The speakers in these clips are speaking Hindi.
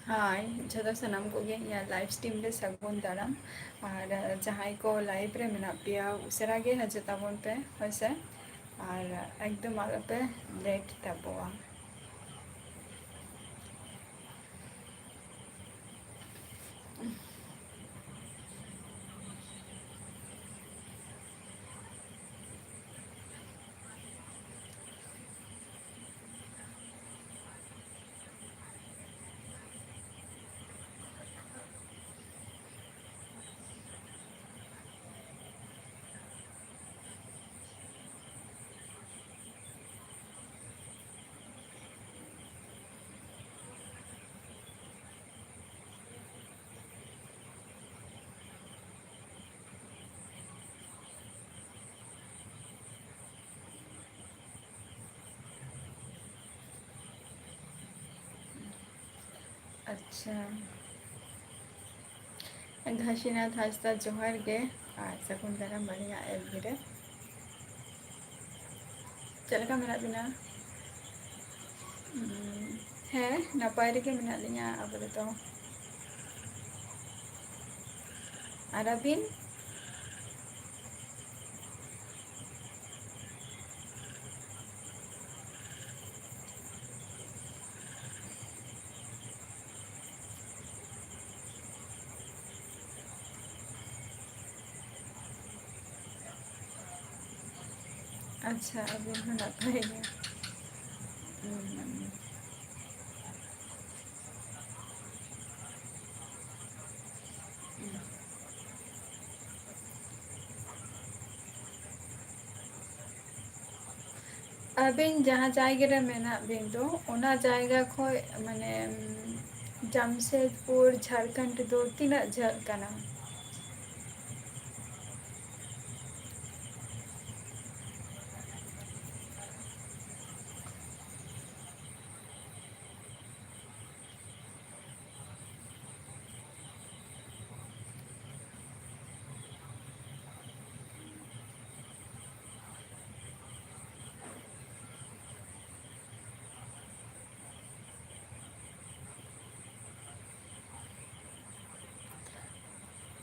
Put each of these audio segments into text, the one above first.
ᱦᱟᱭ ᱡᱷᱚᱛᱚ ᱥᱟᱱᱟᱢ ᱠᱚᱜᱮ ᱤᱧᱟᱹᱜ ᱞᱟᱭᱤᱵᱷ ᱥᱴᱨᱤᱢ ᱨᱮ ᱥᱟᱹᱜᱩᱱ ᱫᱟᱨᱟᱢ ᱟᱨ ᱡᱟᱦᱟᱸᱭ ᱠᱚ ᱞᱟᱭᱤᱵᱷ ᱨᱮ ᱢᱮᱱᱟᱜ ᱯᱮᱭᱟ ᱩᱥᱟᱹᱨᱟ ᱜᱮ ᱦᱤᱡᱩᱜ ᱛᱟᱵᱚᱱ ᱯᱮ ᱦᱳᱭᱥᱮ ᱟᱨ ᱮᱠᱫᱚᱢ ᱟᱞᱚᱯᱮ ᱞᱮᱴ ᱛᱟᱵᱚᱣᱟ᱾ ᱟᱪᱪᱷᱟ, ᱜᱷᱟᱥᱤᱱᱟᱛᱷ ᱦᱟᱸᱥᱫᱟ ᱡᱚᱦᱟᱨ ᱜᱮ ᱟᱨ ᱥᱟᱹᱜᱩᱱ ᱫᱟᱨᱟᱢ ᱟᱹᱞᱤᱧᱟᱜ ᱮᱞᱵᱤ ᱨᱮ᱾ ᱪᱮᱫ ᱞᱮᱠᱟ ᱢᱮᱱᱟᱜ ᱵᱤᱱᱟ? ᱦᱮᱸ ᱱᱟᱯᱟᱭ ᱨᱮᱜᱮ ᱢᱮᱱᱟᱜ ᱞᱤᱧᱟᱹ ᱟᱯᱟᱛᱚᱛᱚ᱾ ᱟᱨ ᱟᱹᱵᱤᱱ? ᱟᱪᱪᱷᱟ ᱟᱹᱵᱤᱱ ᱦᱚᱸ ᱱᱟᱯᱟᱭ ᱜᱮ᱾ ᱟᱹᱵᱤᱱ ᱡᱟᱦᱟᱸ ᱡᱟᱭᱜᱟ ᱨᱮ ᱢᱮᱱᱟᱜ ᱵᱤᱱ ᱫᱚ ᱚᱱᱟ ᱡᱟᱭᱜᱟ ᱠᱷᱚᱡ ᱢᱟᱱᱮ ᱡᱟᱢᱥᱮᱫᱽᱯᱩᱨ ᱡᱷᱟᱲᱠᱷᱚᱸᱰ ᱫᱚ ᱛᱤᱱᱟᱹᱜ ᱡᱷᱟᱹᱞ ᱠᱟᱱᱟ?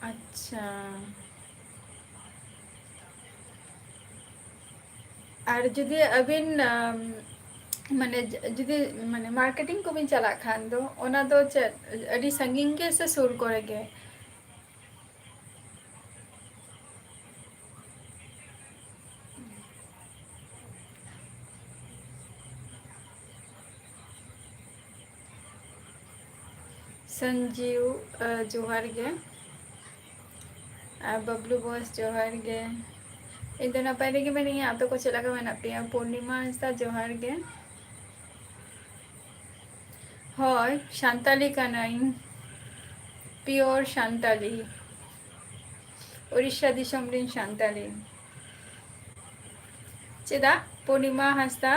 ᱟᱪᱪᱷᱟ, ᱟᱨ ᱡᱩᱫᱤ ᱟᱹᱵᱤᱱ ᱢᱟᱱᱮ ᱡᱩᱫᱤ ᱢᱟᱱᱮ ᱢᱟᱨᱠᱮᱴᱤᱝ ᱠᱚᱵᱤᱱ ᱪᱟᱞᱟᱜ ᱠᱷᱟᱱ ᱫᱚ ᱚᱱᱟ ᱫᱚ ᱪᱮᱫ ᱟᱹᱰᱤ ᱥᱟᱺᱜᱤᱧ ᱜᱮ ᱥᱮ ᱥᱩᱨ ᱠᱚᱨᱮ ᱜᱮ? ᱥᱚᱧᱡᱤᱵ ᱡᱚᱦᱟᱨ ᱜᱮ᱾ ᱟᱨ ᱵᱟᱵᱞᱩ ᱵᱚᱥ ᱡᱚᱦᱟᱨ ᱜᱮ᱾ ᱤᱧ ᱫᱚ ᱱᱟᱯᱟᱭ ᱨᱮᱜᱮ ᱢᱤᱱᱟᱹᱧᱟ, ᱟᱯᱮ ᱠᱚ ᱪᱮᱫ ᱞᱮᱠᱟ ᱢᱮᱱᱟᱜ ᱯᱮᱭᱟ? ᱯᱩᱨᱱᱤᱢᱟ ᱦᱟᱸᱥᱫᱟ ᱡᱚᱦᱟᱨ ᱜᱮ᱾ ᱦᱳᱭ ᱥᱟᱱᱛᱟᱞᱤ ᱠᱟᱱᱟᱹᱧ, ᱯᱤᱭᱳᱨ ᱥᱟᱱᱛᱟᱞᱤ᱾ ᱩᱲᱤᱥᱥᱟ ᱫᱤᱥᱚᱢ ᱨᱤᱱ ᱥᱟᱱᱛᱟᱞᱤ᱾ ᱪᱮᱫᱟᱜ ᱯᱩᱨᱱᱤᱢᱟ ᱦᱟᱸᱥᱫᱟ?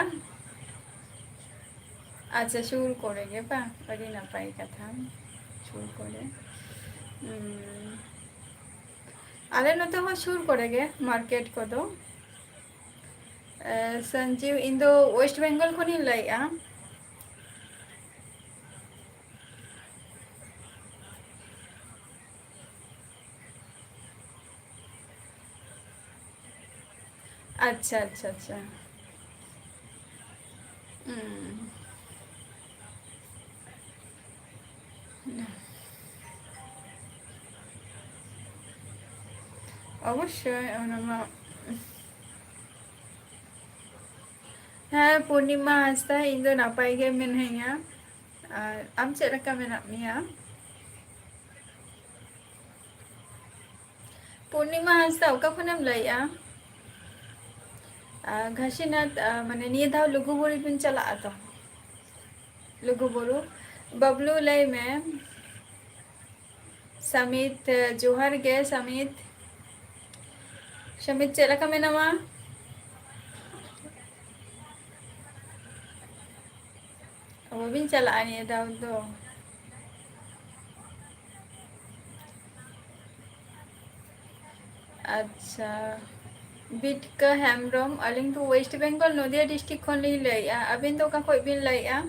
ᱟᱪᱪᱷᱟ ᱥᱩᱨ ᱠᱚᱨᱮ ᱜᱮ ᱵᱟᱝ, ᱟᱹᱰᱤ ᱱᱟᱯᱟᱭ ᱠᱟᱛᱷᱟ ᱥᱩᱨ ᱠᱚᱨᱮ᱾ ᱟᱞᱮ ᱱᱚᱛᱮ ᱦᱚᱸ ᱥᱩᱨ ᱠᱚᱨᱮ ᱜᱮ ᱢᱟᱨᱠᱮᱴ ᱠᱚᱫᱚ᱾ ᱥᱚᱧᱡᱤᱵᱽ ᱤᱧ ᱫᱚ ᱳᱭᱮᱥᱴ ᱵᱮᱝᱜᱚᱞ ᱠᱷᱚᱱᱤᱧ ᱞᱟᱹᱭᱮᱜᱼᱟ᱾ ᱟᱪᱪᱷᱟ ᱟᱪᱪᱷᱟ ᱟᱪᱪᱷᱟ᱾ ᱚᱵᱚᱥᱥᱳᱭ ᱚᱱᱟ ᱢᱟ ᱦᱮᱸ ᱯᱩᱨᱱᱤᱢᱟ ᱦᱟᱸᱥᱫᱟ ᱤᱧ ᱫᱚ ᱱᱟᱯᱟᱭ ᱜᱮ ᱢᱤᱱᱟᱹᱧᱟ᱾ ᱟᱨ ᱟᱢ ᱪᱮᱫ ᱞᱮᱠᱟ ᱢᱮᱱᱟᱜ ᱢᱮᱭᱟ? ᱯᱩᱨᱱᱤᱢᱟ ᱦᱟᱸᱥᱫᱟ ᱚᱠᱟ ᱠᱷᱚᱱᱮᱢ ᱞᱟᱹᱭᱮᱜᱼᱟ? ᱜᱷᱟᱥᱤᱱᱟᱛᱷ ᱢᱟᱱᱮ ᱱᱤᱭᱟᱹ ᱫᱷᱟᱣ ᱞᱩᱜᱩᱵᱩᱨᱩ ᱵᱤᱱ ᱪᱟᱞᱟᱜᱼᱟ ᱛᱚ? ᱞᱩᱜᱩᱵᱩᱨᱩ ᱵᱟᱵᱞᱩ ᱞᱟᱹᱭ ᱢᱮ᱾ ᱥᱟᱢᱤᱛ ᱡᱚᱦᱟᱨ ᱜᱮ ᱥᱟᱢᱤᱛ᱾ ᱥᱩᱢᱤᱛ ᱪᱮᱫ ᱞᱮᱠᱟ ᱢᱮᱱᱟᱢᱟ? ᱵᱟᱹᱵᱤᱱ ᱪᱟᱞᱟᱜᱼᱟ ᱱᱤᱭᱟᱹ ᱫᱷᱟᱣ ᱫᱚ? ᱟᱪᱪᱷᱟ, ᱵᱤᱴᱠᱟᱹ ᱦᱮᱢᱵᱨᱚᱢ ᱟᱹᱞᱤᱧ ᱫᱚ ᱳᱭᱮᱥᱴ ᱵᱮᱝᱜᱚᱞ ᱱᱚᱫᱤᱭᱟ ᱰᱤᱥᱴᱤᱠ ᱠᱷᱚᱱᱞᱤᱧ ᱞᱟᱹᱭᱮᱫᱼᱟ᱾ ᱟᱹᱵᱤᱱ ᱫᱚ ᱚᱠᱟ ᱠᱷᱚᱡ ᱵᱤᱱ ᱞᱟᱹᱭᱮᱫᱼᱟ?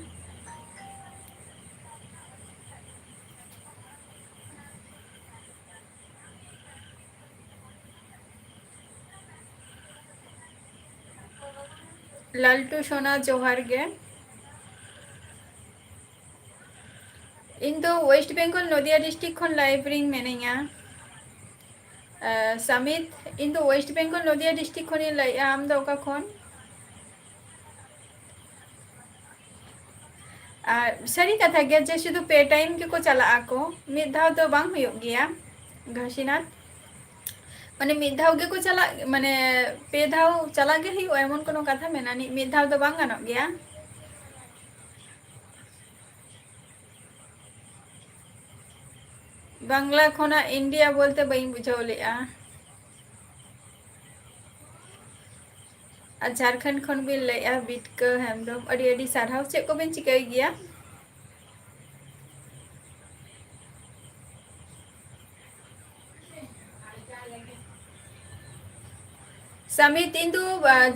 लालटू सोना जोहार गे। इन दो वेस्ट बेंगल नदिया डिस्ट्रिक्ट खन लाइव रिंग मेनेया। समित इन दो वेस्ट बेंगल नदिया डिस्ट्रिक्ट खन लाई आम दो का खन। सारी कथा गया जे शुद्ध पे टाइम के को चला आको मिद धाव तो बांग हुयुग गया घासीनाथ माने मिद धाव के को चला माने पे धाव चला गे हुयुग एमन कोनो कथा मेना नि मिद धाव तो बांग गानोग गया। बांग्ला खोना इंडिया बोलते बई बुझाव लेआ। झारखंड खन बिन लेआ बिटका हेमब्रम अडी अडी सारहाव चेक को बिन चिकाई गया। समित इन दो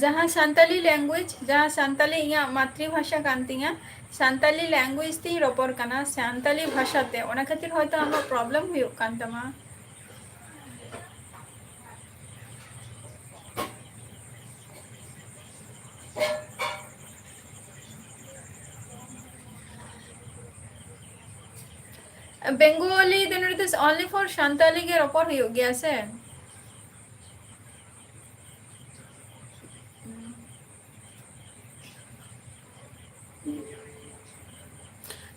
जहाँ सांताली लैंग्वेज जहाँ सांताली इया मातृभाषा कान तिया सांताली लैंग्वेज ती रोपर कना सांताली भाषा ते ओना खातिर होयतो आमा प्रॉब्लम हुयुग कान तमा। Bengali then it is only for Santali के रोपर हुयुग गया से।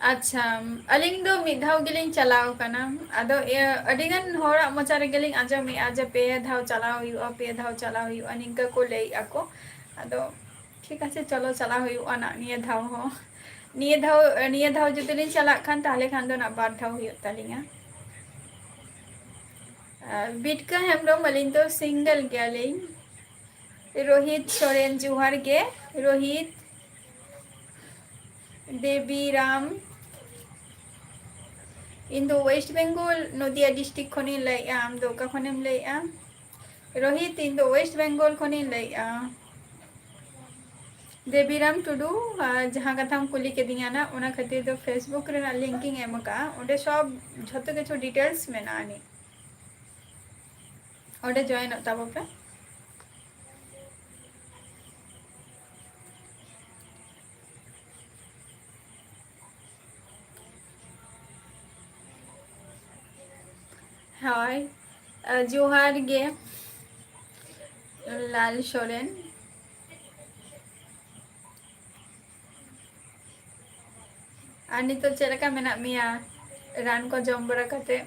अच्छा अलिंग दो मिधाव गिलिंग चलाओ कना अदो अडिगन होरा मचार गिलिंग आजा मी आजा पे धाव चलाओ हुयुआ पे धाव चलाओ हुयुआ निंका को लई आको अदो ठीक है चलो चला हुयुआ ना निये धाव जुदी लिंग चला खान ताले खान दो ना बार धाव हुयुआ तालिंगा। बिटका हेमब्रम अलिंग तो सिंगल गयालिंग रोहित सोरेन जुहार गे रोहित देवी राम इन दो वेस्ट बेंगल नदिया डिस्ट्रिक्ट खनि लैया आम दो का खनेम लैया रोहित इन दो वेस्ट बेंगल खनि लैया देवीराम टुडू जहाँ कथा कुली के दिया ना उना खातिर दो फेसबुक रे लिंकिंग एम का ओडे सब झतो किछु डिटेल्स में ना आनी ओडे जॉइन होता पे। हाय जोहार गे लाल सोरेन आनी तो चलका मेना मिया रान को जम बरा कते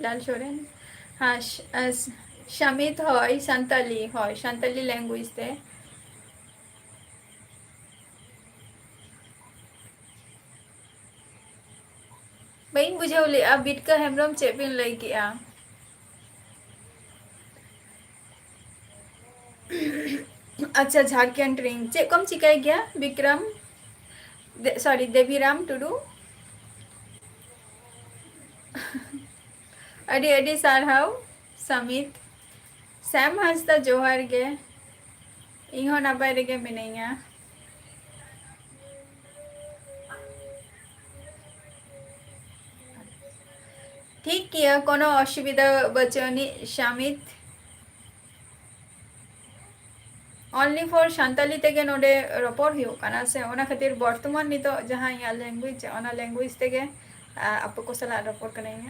लाल सोरेन। हाँ शमित होय संताली लैंग्वेज ते बई बुझावले अब बिटका हेमब्रम चेपिन लई किया। अच्छा झारखंड रिंग चे कम चिकाई गया विक्रम सॉरी देवीराम टुडू अडी अडी सारहाव समित सैम हंसदा जोहार गे इहो नापाय रेगे मिनैया। ठीक किया कोनो असुविधा बचोनी शामित ओनली फॉर सांताली तेगे नोडे रपोर हुयो काना से ओना खातिर वर्तमान नितो जहां या लैंग्वेज ओना लैंग्वेज तेगे आपको को सला रपोर कनेया।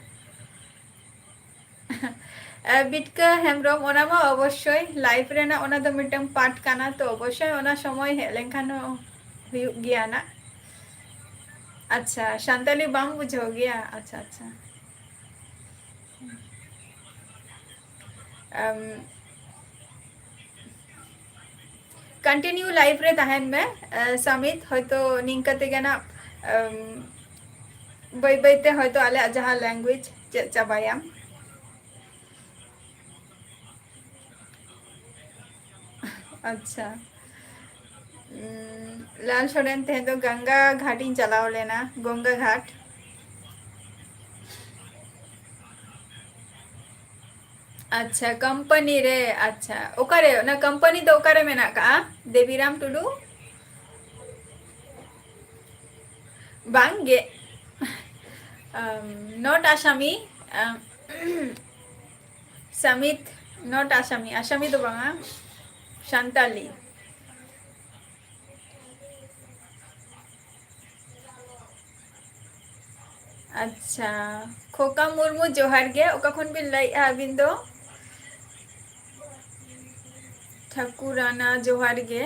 बिटका हेमब्रम ओना मा अवश्य लाइफ रेना ओना दो मिटम पार्ट काना तो अवश्य ओना समय हे लेंखान हुयो गया ना। अच्छा सांताली बांग बुझो गया अच्छा अच्छा कंटिन्यू लाइफ रे तहन में समित हयतो निंका तेगे ना बै बैते हयतो आले जहां लैंग्वेज चाबायाम। अच्छा लाल सोरेन तेहे तो गंगा घाट इन चलाव लेना गंगा घाट अच्छा कंपनी रे अच्छा ओकारे ना कंपनी तो ओकारे मेना का Deviram Tudu बांगे not Asami Samit not आसामी आसामी तो बांगा सांताली अच्छा खोका मुर्मू जोहार गे ओका खन बिन लइया अबिन दो ठाकुराना जोहार गे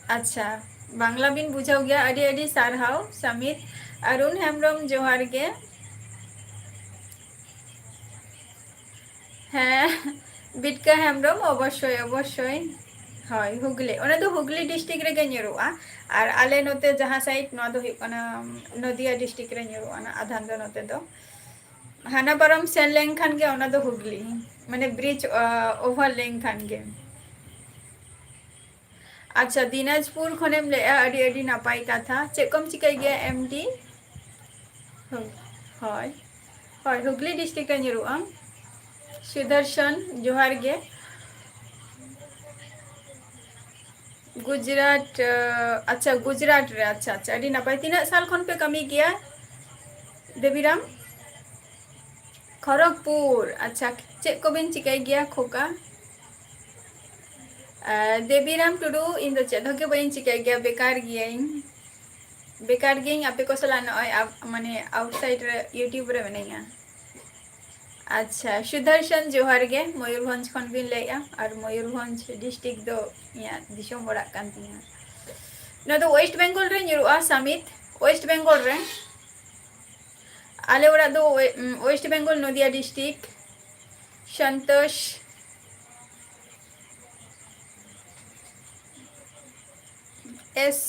अच्छा बांग्ला बिन बुझाव गया अडी अडी सारहाव समित अरुण हेम्ब्रम जोहार गे हाँ बिटका हेम्ब्रम अवश्य अवश्य हय हुगली ओना दो हुगली डिस्ट्रिक्ट रे ᱧᱩᱨᱩᱜᱼᱟ और आले नोते जहाँ साइड नोआ दो हुयुग कना नदिया डिस्ट्रिक्ट रे ᱧᱩᱨᱩᱜᱼᱟ ना आधान दो नोते दो हाना परम सेन लेन खान गे ओना दो हुगली माने ब्रिज ओवर लेन खान गे अच्छा दिनाजपुर खनेम ले अडी अडी नापाई कथा चेकम चिकाई गया एमडी हय हय हुगली डिस्ट्रिक्ट रे ᱧᱩᱨᱩᱜᱼᱟ सुदर्शन जोहार गे गुजरात अच्छा गुजरात रे अच्छा अच्छा अडी नापाई तीना साल खन पे कमी गया देवीराम खड़गपुर अच्छा चेक को बिन चिकाई गया खोका देवीराम टुडू इन दो चेक धके बइन चिकाई गया बेकार गियिं आपे को सला नय माने आउटसाइड रे यूट्यूब रे मनेया अच्छा सुदर्शन जोहार गे मयूरभंज खन बिन लइया और मयूरभंज डिस्ट्रिक्ट दो या दिसोम बड़ा कान तिया ना दो वेस्ट बेंगल रे ᱧᱩᱨᱩᱜᱼᱟ समित वेस्ट बेंगल रे आले ओरा दो वेस्ट बेंगल नदिया डिस्ट्रिक्ट संतोष एस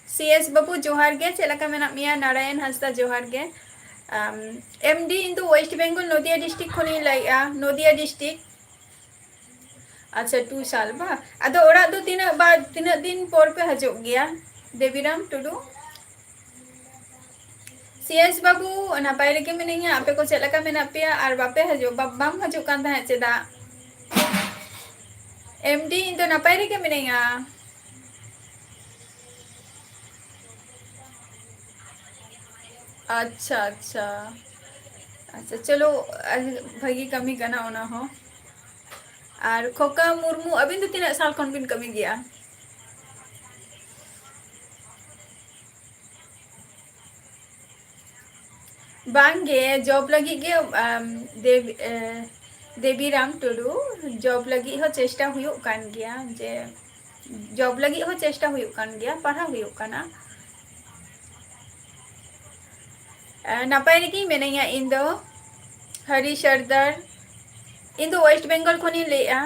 सी एस बाबू जोहार गे चेलका मेना मिया नारायण हंसदा जोहार गे एमडी इन दो वेस्ट बेंगल नदिया डिस्ट्रिक्ट खनि लइया नदिया डिस्ट्रिक्ट अच्छा 2 साल बा अदो ओरा दो तीना दिन पर पे हजो गया देवीराम टुडू सीएस बाबू नापाय रेगे मिनिया आपे को चेलका मेना पेया और बापे हजो बाम हजो कान था चेदा एमडी इन दो नापाय रेगे मिनिया अच्छा अच्छा अच्छा चलो भागी कमी कना ओना हो और खोका मुर्मू अबिन तो तीना साल खन बिन कमी गया बांगे जॉब लगी गे देवीराम टुडू जॉब लगी हो चेष्टा हुयुग कान गया जे जॉब लगी हो चेष्टा हुयुग कान गया पढ़ा हुयुग काना नापाय रेगी मेनैया इन दो हरी सरदार इन दो वेस्ट बेंगल खनि लेया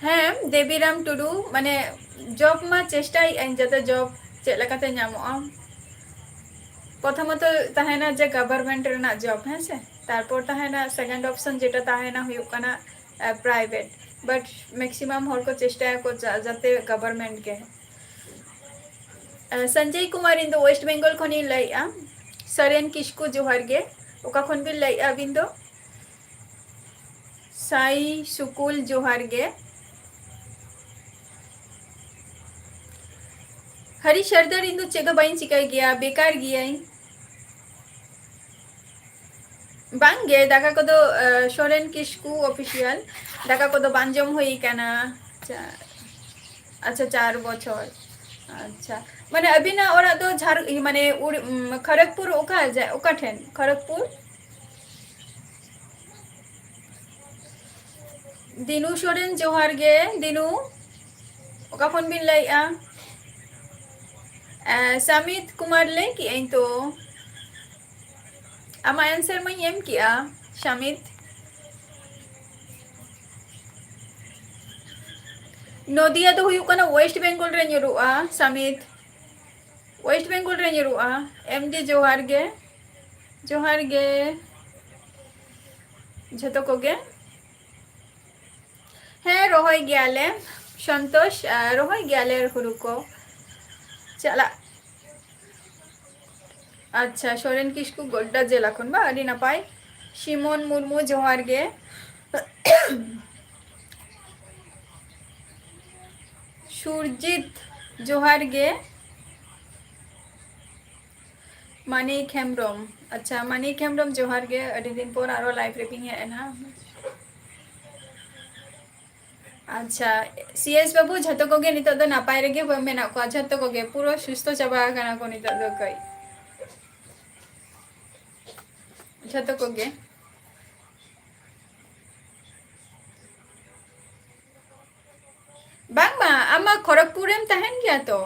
हाँ देवीराम टुडू माने जॉब मा चेष्टा जाते जॉब चेक लकाते ᱧᱟᱢᱚᱜᱼᱟ प्रथमत तहना जे गवर्नमेंट रेना जॉब है से तारपर तहना सेकंड ऑप्शन जेटा तहना हुयुग काना प्राइवेट बट मैक्सिमम हर को चेष्टा को जाते गवर्नमेंट के संजय कुमार इन दो वेस्ट बेंगल खनि लइया सरेन किस्कू जोहार गे ओका खन बिन लइया बिन दो साई सुकुल जोहार गे हरी सरदार इन दो चेक बाइन चिकाई गया बेकार गया बांगे दाका को दो सोरेन किस्कू ऑफिशियल दाका को दो बांजम हुई काना अच्छा 4 बछर अच्छा माने अबिना ओरा दो झार माने खड़गपुर ओका जाय ओका ठेन खड़गपुर दिनु सोरेन जोहार गे दिनु ओका खन बिन लइया समित कुमार ले कि आई तो आमा आंसर मैं एम किया समित नदिया तो हुयुग काना वेस्ट बेंगल रे ᱧᱩᱨᱩᱜᱼᱟ समित वेस्ट बेंगल रे ᱧᱩᱨᱩᱜᱼᱟ एमडी जोहार गे झतो को गे हाँ रोहय गयाले संतोष रोहय गयाले हुरु को चला अच्छा सोरेन किस्कू गोड्डा जिला खन बा अडी नापाय सिमोन मुर्मू जोहार गे सुरजित जोहार गे मानिक हेम्ब्रम अच्छा मानिक हेम्ब्रम जोहार गे अडी दिन पर आरो लाइव रेपिंग है ना अच्छा सीएस बाबू झतो कोगे नितो दो नापाय रेगे मेना को झतो कोगे पूरा सुस्तो चाबा गाना को नितो दो कई झतो कोगे बांग मा आमा खड़गपुर में तहन गया तो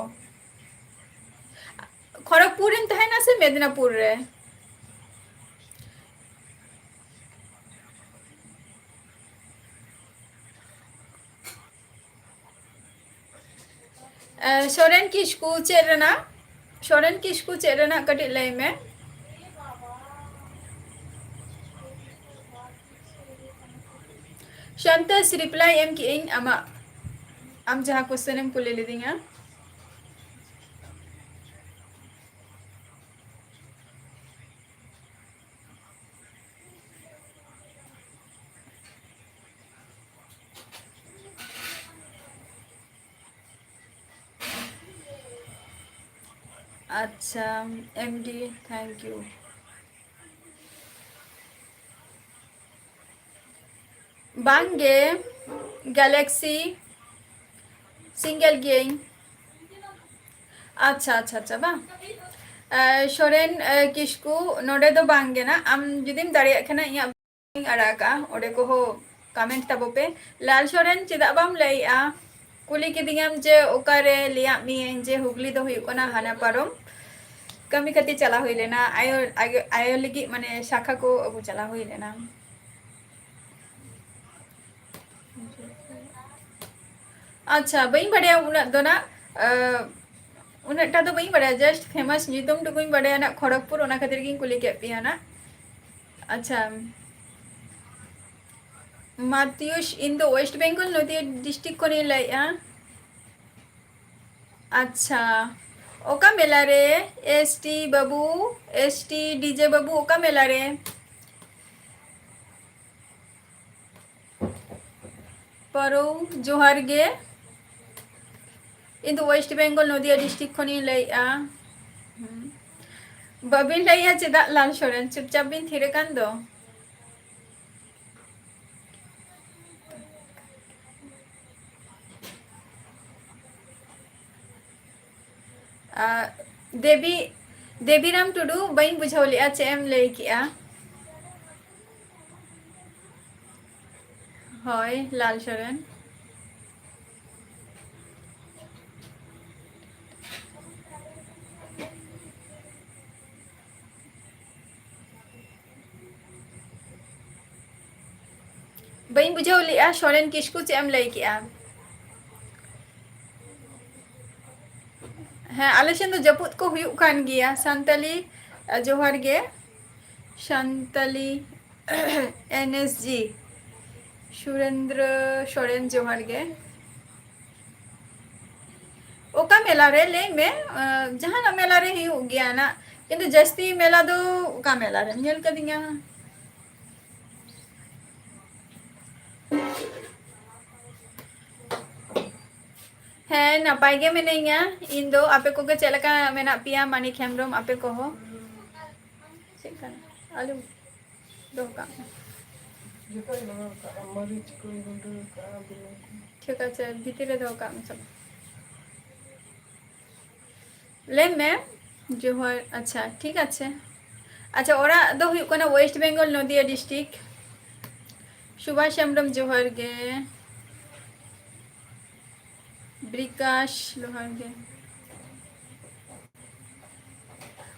खड़गपुर में तहन से मेदिनीपुर रे सोरेन किस्कू चेरना सोरेन किस्कू चेरना कटी लय में शांतस रिप्लाई एम की इन आमा आम जहाँ क्वेश्चन एम कुले ले दिंगा अच्छा एमडी थैंक यू बांगे गैलेक्सी सिंगल गेम अच्छा अच्छा अच्छा बा सोरेन किस्कू नोडे दो बांगे ना आम जुदीम दाड़िया खना इया अड़ाका ओडे को हो कमेंट तबो पे लाल सोरेन चेदा बाम लैया कुली किदियाम जे ओकारे लिया मियें जे हुगली दो हुयुक कना हाना पारम कमी कति चला हुई लेना आयो आयो आयो लगी माने शाखा को अबु चला हुई लेना अच्छा बई बढ़िया उना दोना उनटा तो बई बढ़िया जस्ट फेमस नितुम टुकुई बढ़िया ना खड़गपुर ओना खातिर की कुली के पिया ना अच्छा मात्युष in the waste Bengal Nadia district को नहीं लाया अच्छा ओका मेला रे एसटी बाबू एसटी डीजे बाबू ओका मेला रे परो जोहार गे in the waste Bengal Nadia district को नहीं लाया बबिन लाया चेदा लाल सोरेन चुपचाप बिन थिरे कान दो देवी देवीराम टुडू बई बुझाव लिया चे एम लई किया होय लाल सोरेन बई बुझाव लिया सोरेन किस्कू चे एम लई किया हाँ आले सेन दो जपुत को हुयुक कान गिया संताली जोहार गे संताली एनएसजी सुरेंद्र सोरेन जोहार गे ओका मेला रे ले में जहाँ ना मेला रे हुयुक गिया ना किंतु जस्ती मेला दो ओका मेला रे नेल कदिया है नपाय गे मेनेया इन दो आपे को के चलका मेना पिया मानी खेमरम आपे को हो चेकन आलू दो का ठीक है भीतर दो का सब ले में जोहर अच्छा ठीक है अच्छा ओरा दो हुयुक कना वेस्ट बेंगल नदिया डिस्ट्रिक्ट सुभाष हेमरम जोहर गे ब्रिकाश लोहार गे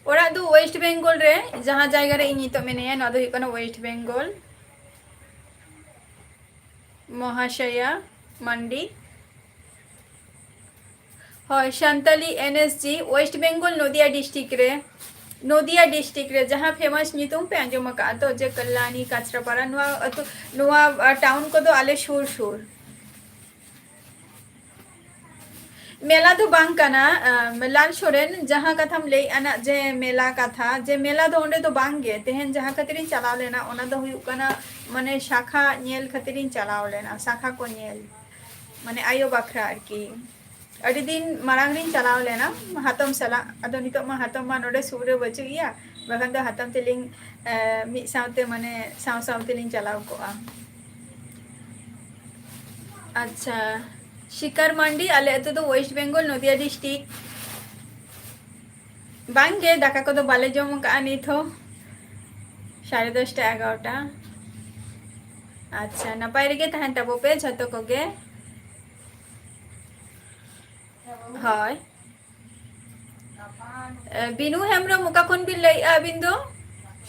ओरा दो वेस्ट बेंगल रे जहाँ जायगा रे इनी तो मेने ना दो हुयुक कना वेस्ट बेंगल महाशया मंडी হয় शांताली NSG waste Bengal Nadia district रे जहाँ फेमस नितुम पे आंजम का तो जे कल्याणी काचरापाड़ा नुआ टाउन को तो आले सुर मेला तो बांग काना लाल सोरेन जहाँ कथाम ले आना जे मेला कथा जे मेला दो ओंडे तो बांग गे तेहन जहाँ खातिरिन चलाव लेना ओना दो हुयुक काना माने शाखा नेल खातिरिन चलाव लेना शाखा को नेल माने आयो बाखरा आरकी अड़ी दिन मारांग रिन चलाव लेना हातम सला अदो नितो मा हातम मा नोडे सुरे बचु गया बखन दो हातम तेलिंग मि सावते माने साव साव तेलिंग चलाव को अच्छा शिखर मांडी आले अतो तो वेस्ट बेंगल नदिया डिस्ट्रिक्ट बांगे दाका को तो बाले जम का नित हो 10:30 11टा अच्छा नपाय रेगे तहन तबो पे झतो कोगे हाय बिनु हेमब्रम ओका खन बिन लई आबिन दो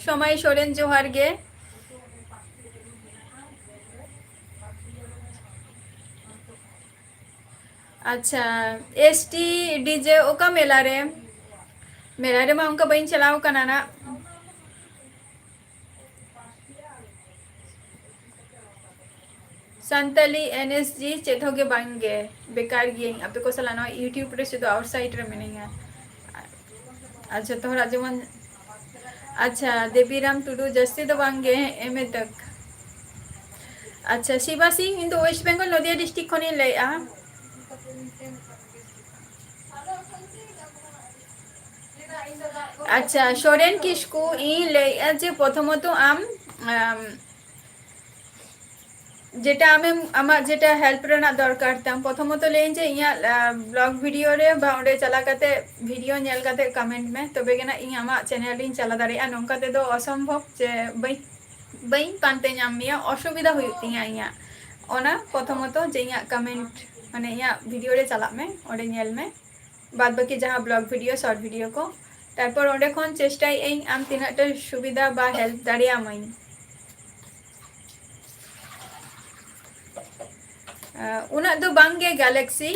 समय सोरेन जोहार गे अच्छा एसटी डीजे ओका मेला रे मा उनका बइन चलाव कना ना संतली एनएसजी चेथोगे बांगे बेकार गे आपे को सलाना यूट्यूब रे सुदो आउटसाइड रे मिनिया अच्छा तोहरा जमन अच्छा देवीराम टुडू जस्ती तो बांगे एम ए तक अच्छा शिवा सिंह इन वेस्ट बेंगल नदिया डिस्ट्रिक्ट खनि लैआ अच्छा सोरेन किस्कू इन लैआ जे प्रथमत आम जेटा आमेम आमा जेटा हेल्प रेना दरकार ताम प्रथमत लेन जे इया ब्लॉग वीडियो रे बा ओंडे चला काते वीडियो नेल काते कमेंट में तबे गेना इन आमा चैनल इन चला दाड़िया नोंका ते दो असंभव जे बई पानते नाम मिया असुविधा हुई तिया इया ओना प्रथमत जे इया कमेंट माने इया वीडियो रे चला में ओंडे नेल में बाद बाकी जहां ब्लॉग वीडियो शॉर्ट वीडियो को तारपर ओंडे खन चेष्टाई एई आम तिनाटा सुविधा बा हेल्प दाड़िया मई उना दो बांगे गैलेक्सी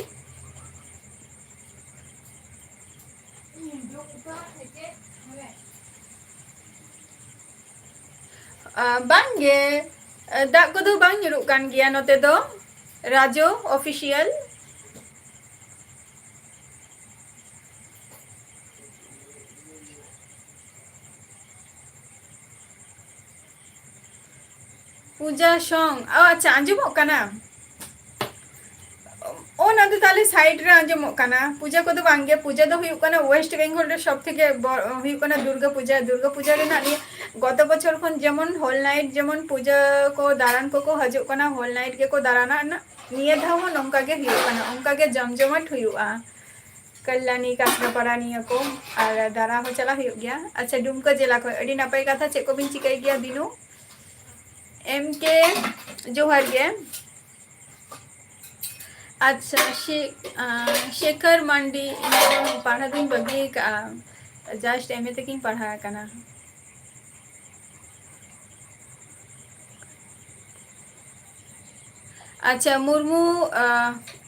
बांगे दाग को दो बांग nyuruk kan gया नोते दो राजो ऑफिशियल पूजा सॉन्ग अच्छा आंजमो कना ओना तो ताले साइड रे आंजमो कना पूजा को तो बांगे पूजा तो हुई कना वेस्ट बेंगल रे सब থেকে हुई कना दुर्गा पूजा रे ना गत बछर खन जेमन होल नाइट जेमन पूजा को दारान को हजू कना होल नाइट के को दाराना ना निये धाव नोंका गे हुई कना उनका गे जमजमट हुआ कल्याणी कासरापाड़ा निया को और दारा हो चला हुई गया अच्छा डुमका जिला को अड़ी नपाय कथा चे को बिन चिकाई गया बिनु एम के जोहार गे अच्छा शेखर मांडी पढ़ा दिन बगी जस्ट एम ए तक पढ़ा कना अच्छा मुर्मू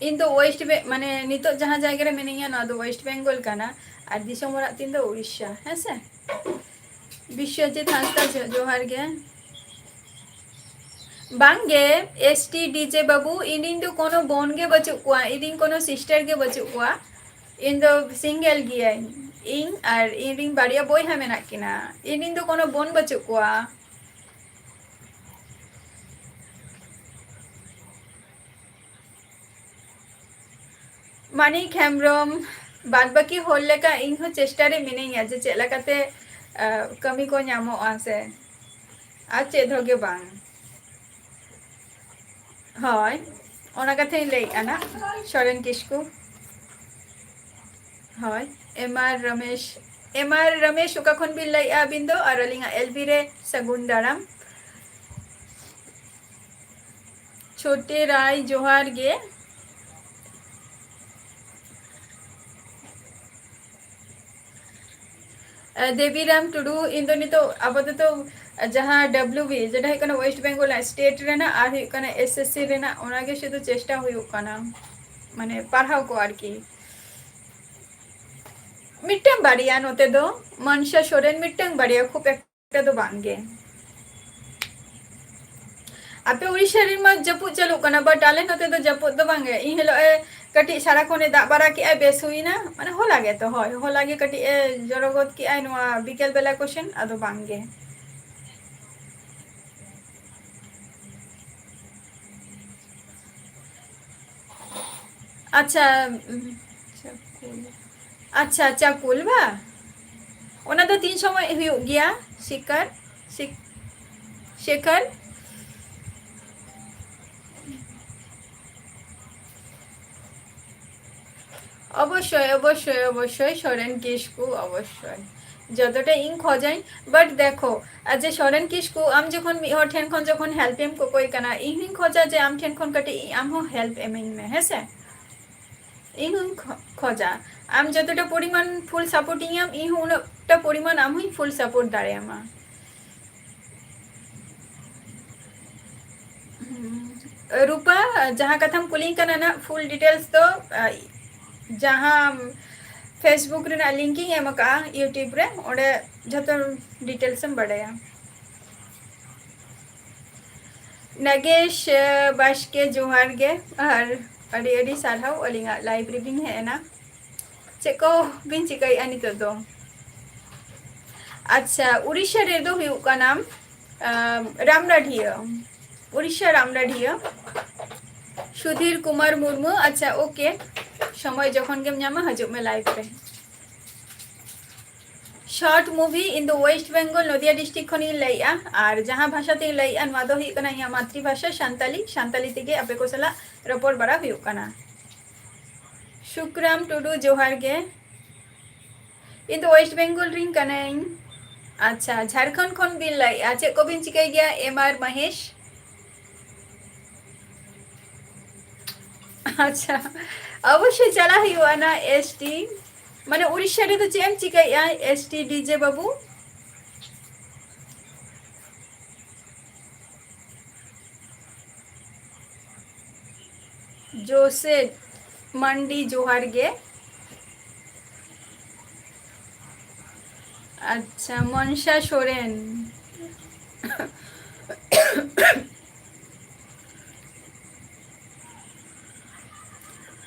इन दो वेस्ट माने नितो जहां जायगा रे मिनिया ना दो वेस्ट बेंगल कना और दिसम ओरा तीन दो उड़ीसा है से विश्वजीत हांसदा जोहार गे बांगे एसटी डीजे बाबू इन दो कोनो बोन गे बचु कुआ इन कोनो सिस्टर गे बचु कुआ इन दो सिंगल गिया इन और इन बाड़िया बोय हा मेना किना इन दो कोनो बोन बचु कुआ मानिक हेम्ब्रम बाद बाकी होल लेका इन हो चेष्टा रे मिनिया जे चेला काते कमी को न्यामो आसे आ चेद होगे बांग हाय ओना कथे लई आना सोरेन किस्कू हाय एमआर रमेश ओका खन बिन लई आ बिंदो और अलिंगा एलबी रे सगुन दाराम छोटे राय जोहार गे देवीराम टुडू इन दो नितो आबो तो जहाँ डब्ल्यूबी जेटा है वेस्ट बेंगल स्टेट रेना और है एसएससी रेना ओनागे शुधु चेष्टा हुई कना माने पढ़ाओ को आरकी मिट्टन बाड़िया नोते दो मनसा सोरेन मिट्टन बाड़िया खूब एकटा दो बांगे आपे उड़ीसा रे मा जपु चलु कना बट आले नोते दो जपु दो बांगे इ हेलो कटी सारा कोने दा बारा की बेस हुईना माने हो लागे तो होय हो लागे कटी जरगत की आई नोआ बिकेल बेला क्वेश्चन आदो बांगे अच्छा अच्छा अच्छा कुलबा ओना तो 3 समय हुई गया शेखर অবশ্যই অবশ্যই অবশ্যই সরেন কিসকু অবশ্যই যতটা ᱤᱧ ᱠᱷᱚᱡᱟᱹᱧ ᱵᱟᱴ ᱫᱮᱠᱷᱚ ᱡᱮ ᱥᱚᱨᱮᱱ ᱠᱤᱥᱠᱩ ᱟᱢ ᱡᱚᱠᱷᱚᱱ ᱢᱤᱫ ᱦᱚᱲ ᱴᱷᱮᱱ ᱠᱷᱚᱱ ᱡᱚᱠᱷᱚᱱ ᱦᱮᱞᱯ ᱮᱢ ᱠᱚᱠᱚᱭ ᱠᱟᱱᱟ ᱤᱧ ᱦᱚᱧ ᱠᱷᱚᱡᱟ ᱡᱮ ᱟᱢ ᱴᱷᱮᱱ ᱠᱷᱚᱱ ᱠᱟᱹᱴᱤᱡ ᱟᱢ ᱦᱚᱸ ᱦᱮᱞᱯ ᱮᱢᱟᱹᱧ ᱢᱮ ᱦᱮᱸᱥᱮ ᱤᱧ ᱦᱚᱧ ᱠᱷᱚᱡᱟ ᱟᱢ ᱡᱚᱛᱚᱴᱟ ᱯᱚরিমাণ ফুল সাপোর্টিং আম ᱤᱧ ᱦᱚᱸ ᱩᱱᱟᱹᱜᱴᱟ পরিমাণ ᱟᱢ ᱦᱚᱧ ফুল সাপোর্ট দাঁড়ায়ামা रूपा जहाँ कथम कुलिंग का ना फुल डिटेल्स तो जहाँ फेसबुक रे लिंकिंग एम का यूट्यूब रे ओडे जतो डिटेल्स हम बढ़ाया नगेश बास्के जोहार गे और अड़ी अड़ी सारहाव अलिंगा लाइव रिविंग है ना चेको बिन चिकाई आनी तो दो अच्छा उड़ीसा रे दो हुयू का नाम रामराढिया उड़ीसा रामराढिया सुधीर कुमार मुर्मू अच्छा ओके समय जखन गेम नामा हजुक में लाइव पे short movie in the waste Bengal Nadia district खनी लैया और जहाँ भाषा ते लैया नवा दो ही कना या मातृभाषा सान्ताली सान्ताली तेगे आपे को सला रपोर बड़ा हुयू कना शुक्राम टुडू जोहार गे इन द वेस्ट बेंगल रिंग कना अच्छा झारखंड खन बिन लैया चे को बिन चिकाई गया एमआर महेश अच्छा अवश्य चला हुआ ना एसटी माने उड़ीसा रे तो चेम चिकाया एसटी डीजे बाबू जोसे मंडी जोहार गे अच्छा मनसा सोरेन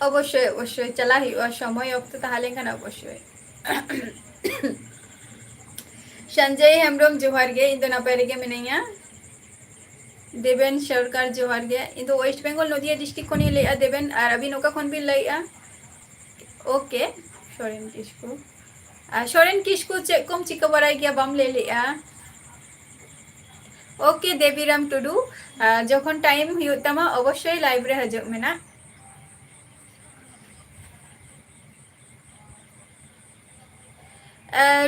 अवश्य अवश्य चला हुआ समय अक्त ताहलेखान अवश्य संजय हेम्ब्रम जोहार गे इन नपाय रेगे मिनाइया देवेन सरकार जोहार गे इन वेस्ट बेंगल नदिया डिस्ट्रिक्ट खन लैया देवेन और अभी नौका खन भी लैया ओके सोरेन किसकु चे कम चिका बराय गया बाम ले लिया ओके देवीराम टुडू जखन टाइम हुयू तमा अवश्य लाइव रे हजुक मेना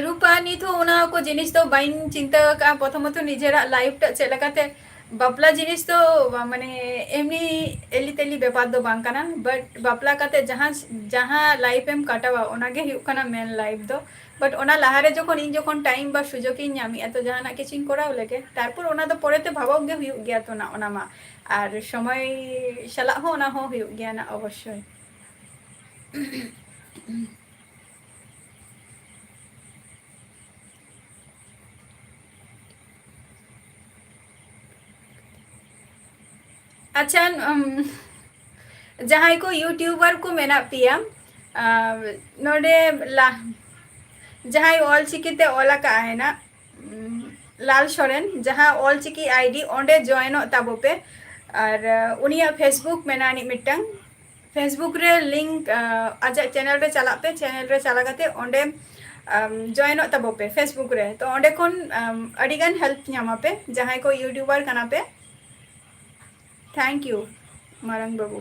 रूपा नित होना को जिनिस तो बाइन चिंता का प्रथमत निजेरा लाइफ टा चेलकाते बापला जिनिस तो माने एमनी एली तेली बेपार दो बांग कना बट बापला काते जहाँ जहाँ लाइफ एम काटावा ओनागे हुयू कना मेन लाइफ दो बट ओना लाहारे जखन इन जखन टाइम बा सुजोग इन नामी तो जहाना किछिन कराव लेगे तारपर ओना दो परेते भाबाव गे हुयू गया तो ना ओना मा आर समय साला हो ओना हो हुयू गया ना अवश्य अच्छा जहाँ को यूट्यूबर को मेना पिया नोडे ला जहाँ ऑल चिकीते ओला का है ना लाल सोरेन जहाँ ऑल चिकी आईडी ओंडे जॉइन ताबो पे और उनिया फेसबुक मेना नि मिटंग फेसबुक रे लिंक आज चैनल रे चला पे चैनल रे चला गते ओंडे जॉइन ताबो पे फेसबुक रे तो ओंडे कोन अडिगान हेल्प न्यामा पे जहाँ को यूट्यूबर कना पे थैंक यू मारंग बाबू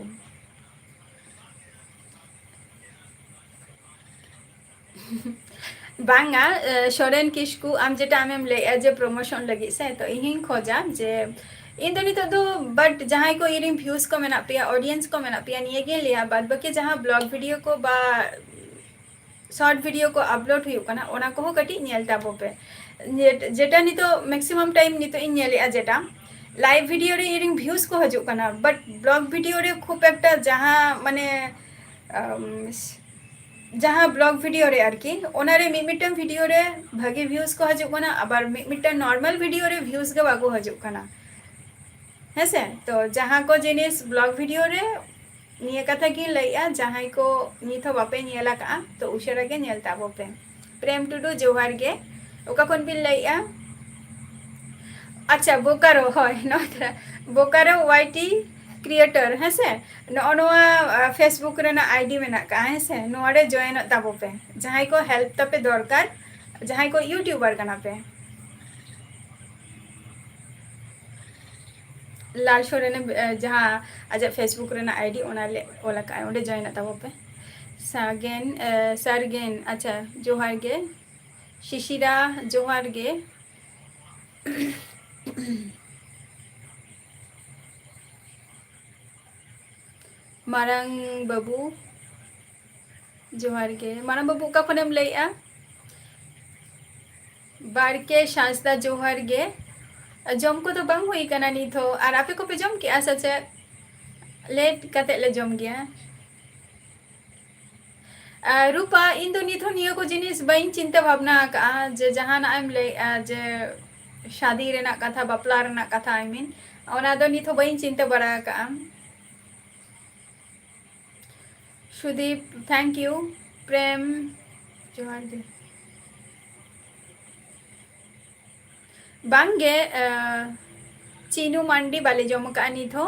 बांगा सोरेन किसकु आम जेटा आमेम ले जे प्रमोशन लगी से तो इहिं खोजा जे इन तो नितो दो बट जहाँ को इरिंग व्यूज को मेना पिया ऑडियंस को मेना पिया निये गे लिया बाद बाकी जहाँ ब्लॉग वीडियो को बा शॉर्ट वीडियो को अपलोड हुई कना ओना को कटी नेल ताबो पे जेटा नितो मैक्सिमम टाइम नितो इन नेलिया जेटा लाइव वीडियो रे इरिंग व्यूज को हजु कना बट ब्लॉग वीडियो रे खूब एकटा जहाँ माने जहाँ ब्लॉग वीडियो रे आरकी ओनारे मिमिटन वीडियो रे भागे व्यूज को हजु कना आबार मिमिटन नॉर्मल वीडियो रे व्यूज के बागो हजु कना हेसे तो जहाँ को जिनिस ब्लॉग वीडियो रे निये कथा की लैया जहाँ को निथो बापे नियला का तो उशरा के नेल ताबो पे प्रेम टुडू जोहार गे ओका कोन बिल लैया अच्छा बोकारो होय नोतरा बोकारो वाईटी क्रिएटर हेसे नोआ फेसबुक रे ना आईडी में ना का हेसे नोडे जॉइन ताबो पे जहाँ को हेल्प तपे दरकार जहाँ को यूट्यूबर कना पे लाल सोरेन जहाँ आज फेसबुक रे ना आईडी ओना ले ओला का ओडे जॉइन ताबो पे सागेन सारगेन अच्छा जोहार गे शिशिरा जोहार गे मारांग बाबू जोहार गे मारांग बाबू का खनेम लैया बारके शास्ता जोहार गे जम को तो बंग हुई कना नित हो और आपे को पे जम के सचे लेट कते ले जम गया रूपा इन दो नित हो नियो को जिनिस बइन चिंता भावना का जे जहाना एम ले जे शादी रेना कथा बापला रेना कथा आई मीन ओना दो नित हो बइन चिंता बड़ा का सुदीप थैंक यू प्रेम जोहार गे बांगे चीनू मांडी बाले जम का नित हो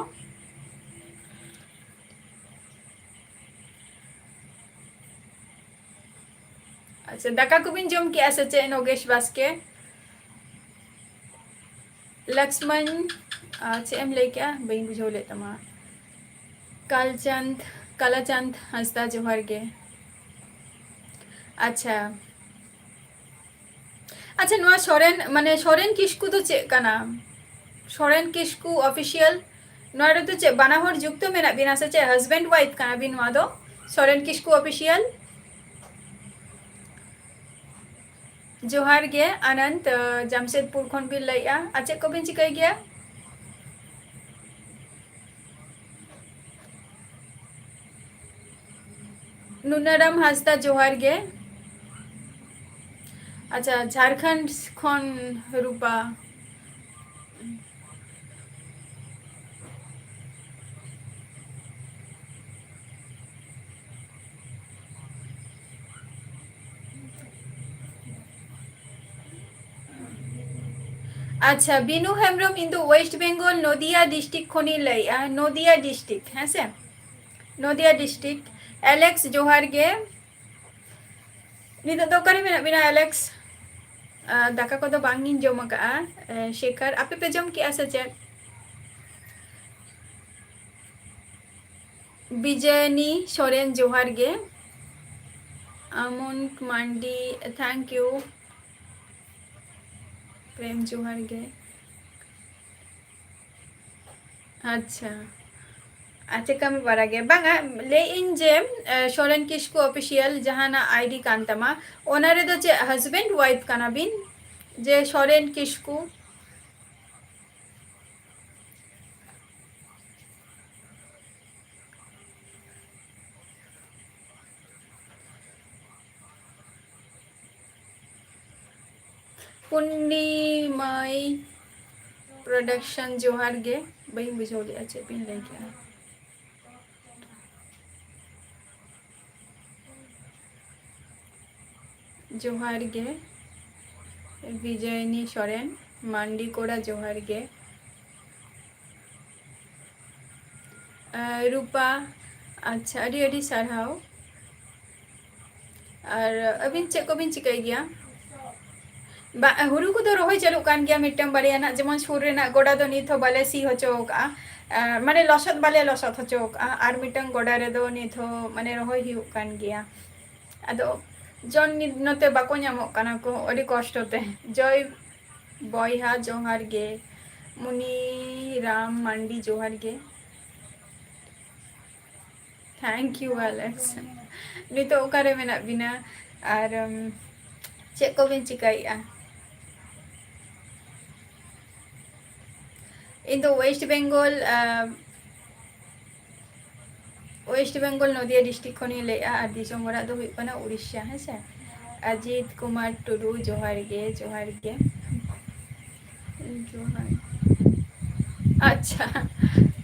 अच्छा दाका को बिन जम किया सचे नोगेश बास्के लक्ष्मण एम ले क्या बहन बुझो ले तमा कालचंद कालाचंद हंसदा जोहार गे अच्छा अच्छा नवा सोरेन माने सोरेन किस्कू तो चे कना सोरेन किस्कू ऑफिशियल नोरे तो चे बाना हर जुक्त मेना बिना सचे हस्बैंड वाइफ कना बिन नवा दो सोरेन किस्कू ऑफिशियल जोहार गे अनंत जमशेदपुर खन बिन लैया अच्छा को बिन चिकाई गया नुनाराम हंसदा जोहार गे अच्छा झारखंड खन रूपा अच्छा बिनु हेम्ब्रम इंदु वेस्ट बेंगल नदिया डिस्ट्रिक्ट खनि लैया नदिया डिस्ट्रिक्ट हैं से नदिया डिस्ट्रिक्ट एलेक्स जोहार गे नित दो करे मेना बिना एलेक्स दाका को तो बांगिन जम का शेखर आपे पे जम किया सचे विजयनी सोरेन जोहार गे अमन मांडी थैंक यू प्रेम जोहार गे अच्छा अच्छा कमी पड़ा गया बांगा ले इन जे सोरेन किस्कू ऑफिशियल जहाना आईडी कान तमा ओना रे दो जे हस्बैंड वाइफ काना बिन जे सोरेन किस्कू पुण्यमय प्रोडक्शन जोहार गे बही बुझो ले अच्छे पिन ले क्या जोहार गे विजयनी सोरेन मांडी कोड़ा जोहार गे रूपा अच्छा अड़ी अड़ी सारहाव और अबिन चे को बिन चिकाई गया हुरू को तो रोहय चलू कान गया मिट्टम बारिया ना जेमन सुर रेना गोड़ा दो नित हो बाले सी होचो का माने लसत बाले लसत होचो का आर मिट्टम गोड़ा रे दो नित हो माने रोहय हिउ कान गया अदो जन नते बाको ᱧᱟᱢᱚᱜ ᱠᱟᱱᱟ ᱠᱚ ᱟᱹᱰᱤ ᱠᱚᱥᱴᱚᱛᱮ जय बॉयहा जोहार गे मुनि राम मांडी जोहार गे थैंक यू एलेक्स नितो ओकारे मेना बिना और चे को बिन चिकाइया इन दो वेस्ट बेंगल नदिया डिस्ट्रिक्ट खनि लेया और दिसम बड़ा दो हुई कना उड़ीसा है से अजीत कुमार टुडू जोहार गे जोहार अच्छा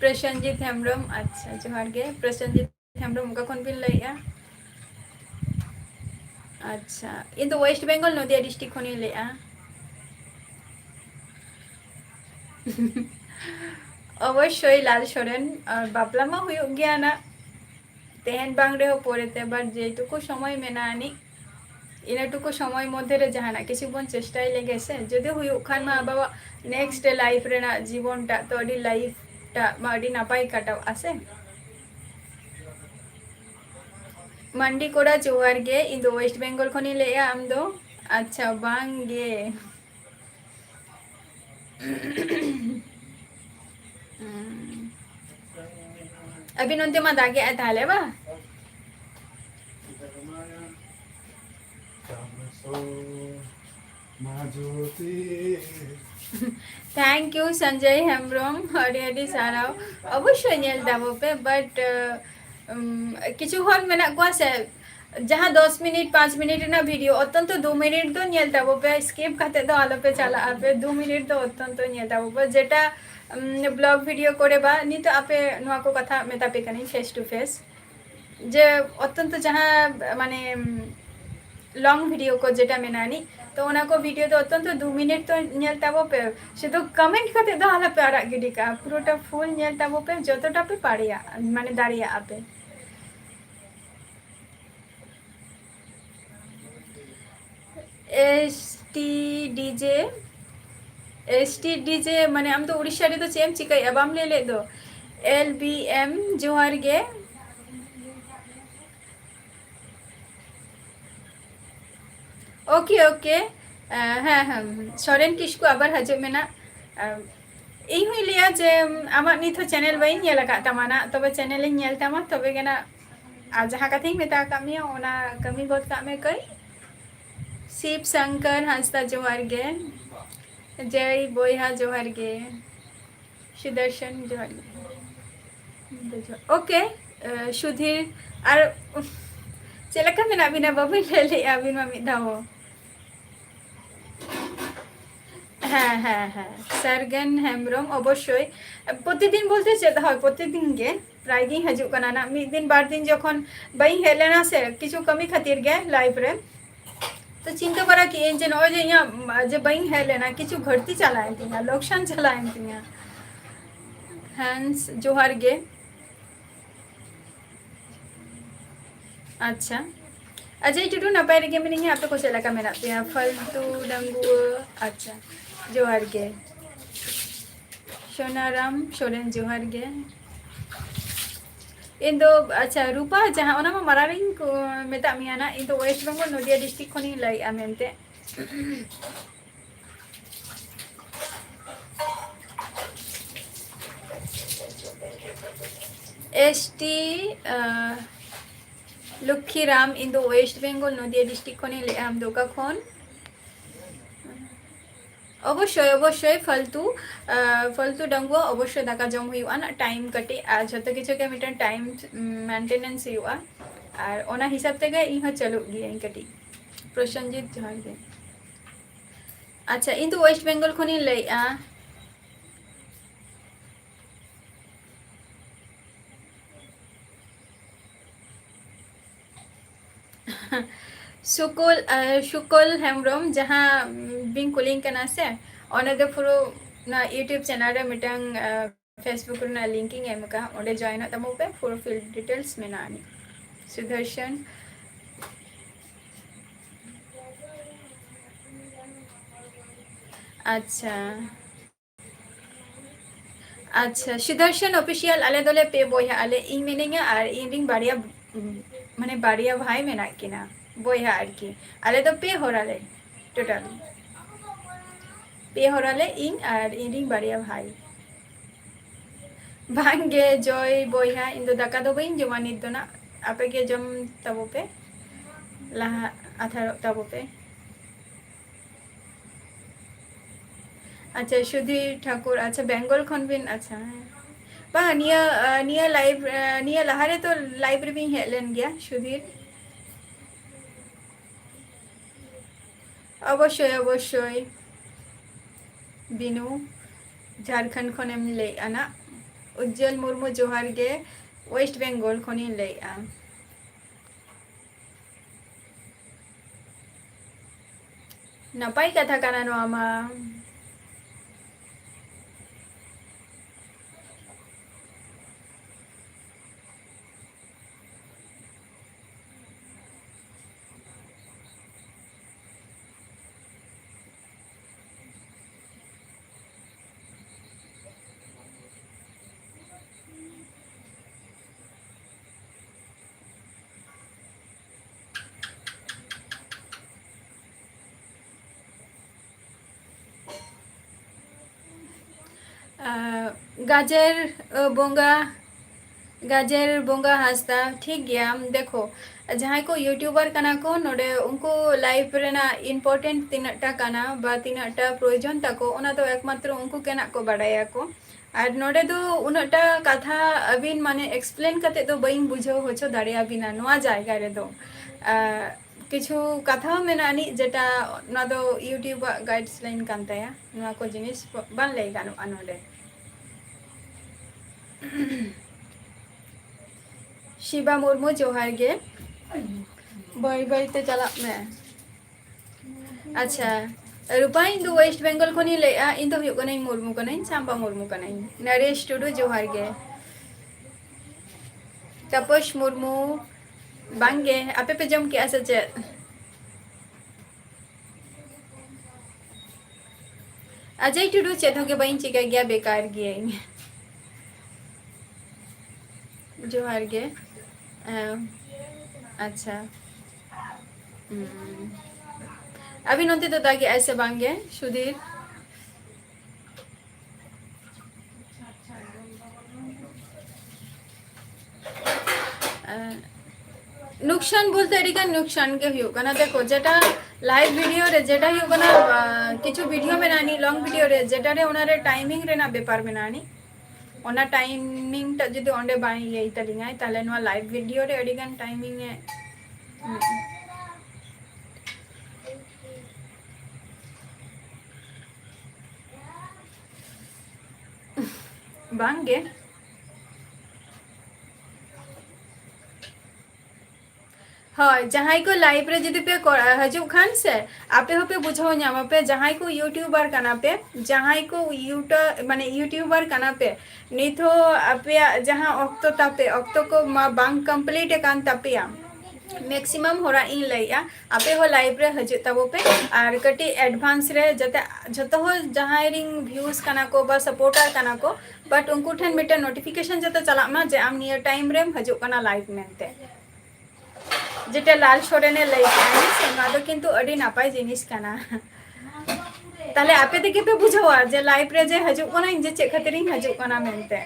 प्रसन्नजीत हेम्ब्रम अच्छा जोहार गे प्रसन्नजीत हेम्ब्रम का खन बिन लेया अच्छा इन दो वेस्ट बेंगल नदिया डिस्ट्रिक्ट खनि लेया अवश्य लाल सोरेन और बापला मा हुई गया ना तेहन बांग रे हो पोरेते बार जेटुकु समय मेना आनी इनाटुकु समय मध्य रे जहाना किसी बन चेष्टाई लेगे से जदि हुई खान मा बाबा नेक्स्ट लाइफ रेना जीवन टा तो अडी लाइफ टा मा अडी नापाई काटाव आसे मंडी कोड़ा जोहार गे इन दो वेस्ट बेंगल खनी ले आम दो अच्छा बांग गे अभी नोंते मा दागे ताले बा थैंक यू संजय हेम्ब्रम अड़ी सारा अवश्य नेल दाबो पे बट किछु हर मेना को से जहाँ 10 मिनट 5 मिनट ना वीडियो अतन तो 2 मिनट तो नेल दाबो पे स्किप करते तो आलो पे चला पे 2 मिनट तो अतन तो नेल दाबो पे जेटा ब्लॉग वीडियो करे बा नी तो आपे नुआ को कथा मेता पे कनी फेस टू फेस जे अतन तो जहाँ माने लॉन्ग वीडियो को जेटा मेनानी तो उना को वीडियो तो अतन तो 2 मिनट तो नेल ताबो पे शुद्ध कमेंट करते दो हाला पे आरा गिडी का पुरोटा फुल नेल ताबो पे जतोटा पे पाड़िया माने दाड़िया आपे एसटी डीजे माने हम तो उड़ीसा रे तो चेम चिकाई अबाम ले दो एलबीएम जोहार गे ओके ओके हाँ हाँ सोरेन किसको आबार हजू मेना इन हुई लिया जे आमा नित चैनल बाई नेल का तमाना तबे चैनल इन नेल तमा तबे गेना आ जहाँ कथी मेता कामिया ओना कमी बहुत कामे कई शिव शंकर हंसता जोहार गे जय बोया जोहार गे सुदर्शन जोहार गे ओके सुधीर और चलका मेना बिना बाबू ले ले अबिन मा मिद धाव हाँ हाँ हाँ सरगन हेम्ब्रम अवश्य प्रतिदिन बोलते चेद है प्रतिदिन गे प्राय गे हजू कना ना मिद दिन बार दिन जखन बई हेलेना से किछु कमी खातिर गे लाइफ रे तो चिंता बड़ा कि जे नय जे यहाँ जे बई हेलेना किछु घटती चलाएं तिया लोकसान चलाएं तिया हैंस जोहार गे अच्छा अजय टुडू नपाय रे मिनी आपे को चला का मेना पे फालतू डंगू अच्छा जोहार गे सोनाराम सोरेन जोहार गे इन दो अच्छा रूपा जहाँ ओना मारारिंग को मेता मिया ना इन दो वेस्ट बंगाल नदिया डिस्ट्रिक्ट खनी लाई आमेंते एसटी लक्ष्मीराम इन दो वेस्ट बेंगल नदिया डिस्ट्रिक्ट खनी ले आम दोका खन अवश्य अवश्य फालतू डंगुआ अवश्य दाका जम हुआ ना टाइम कटे और जो किछु के मिटन टाइम मेंटेनेंस हुआ और ओना हिसाब तेगे इन चलो गई कटी प्रसन्नजित जोहार गे अच्छा इन तो वेस्ट बेंगल खनी लई शुकुल हेम्ब्रम जहाँ बिंग कुलिंग कना से ओने दे पुरो ना यूट्यूब चैनल रे मिटंग फेसबुक ना लिंकिंग एम का ओडे जॉइन तमो पे पुरो फील्ड डिटेल्स में ना सुदर्शन अच्छा अच्छा सुदर्शन ऑफिशियल आले दोले पे बोया आले इन मिनिंग और इन रिंग बाड़िया माने बाड़िया भाई मेना किना बोया आर की आले तो पे हो रहा टोटल पे हो रहा इन और इन रिंग बाड़िया भाई भांगे जय बोया इन दो दाका दो बइन जमा नित दो ना आपे के जम तबो पे लहा आधार तबो पे अच्छा सुधीर ठाकुर अच्छा बेंगल खन बिन अच्छा बा निया लाइव निया लहारे तो लाइव रे भी हेलन गया सुधीर अवश्य अवश्य बिनु झारखंड खन एम ले आना उज्जवल मुर्मू जोहार गे वेस्ट बेंगल खनी ले नपाई कथा काना नो आमा गाजर बोंगा गाजर बोंगा हासदा ठीक गया देखो जहाँ को यूट्यूबर कना को नोडे उनको लाइफ रेना इम्पोर्टेंट तीनाटा कना बा तीनाटा प्रयोजन ताको ओना तो एकमात्र उनको केना को बाडाया को और नोडे दो उनटा कथा अबिन माने एक्सप्लेन करते तो बइन बुझो होचो दाड़िया बिना नोआ जायगा रे दो किछु कथा मेनानी जेटा ना दो यूट्यूब गाइडलाइन कान ताया नोआ को जिनिस बान लई गानो नोडे शिबा मुर्मू जोहार गे बाई बाई ते चला में अच्छा रूपा इन दो वेस्ट बेंगल को नहीं ले इन तो हुयो कनाई मुर्मू कनाई सांबा मुर्मू कनाई नरेश टुडू जोहार गे तपस मुर्मू बांगे आपे पे जम के ऐसा चे अजय टुडू चेत के बाइन चिका गया बेकार गया जोहार गे अच्छा अभी नोते तो ताकि ऐसे बांगे सुधीर नुकसान बोलते अड़ीगान नुकसान के हुयो कना देखो जेटा लाइव वीडियो रे जेटा हुयो कना किछु वीडियो में नानी लॉन्ग वीडियो रे जेटा रे ओना रे टाइमिंग रे ना बेपार में नानी ओना टाइमिंग टा जदि ओंडे बाई ये तलिंगाय ताले नोआ लाइव वीडियो रे अड़ीगान टाइमिंग ए बांगे हाँ जहाँ को लाइव रे जदि पे हजू खान से आपे हो पे बुझाओ नामा पे जहाँ को यूट्यूबर कना पे जहाँ को माने यूट्यूबर कना पे निथो आपे जहाँ ऑक्तो तापे ऑक्तो को मा बांग कंप्लीट कान तापिया मैक्सिमम होरा इन लैया आपे हो लाइव रे हजू तबो पे और कटी एडवांस रे जते जतो हो जहाँ रिंग व्यूज कना को बा सपोर्टर कना को बट उनको ठन मिटे नोटिफिकेशन जते चला मा जे आम नियर टाइम रे हजू कना लाइव मेनते जेटा लाल सोरेने लई किंतु अड़ी नापाय जिनिस काना ताले आपे देखे पे बुझावा जे लाइव रे जे हजू कना जे चे खातिर हजू कना मेनते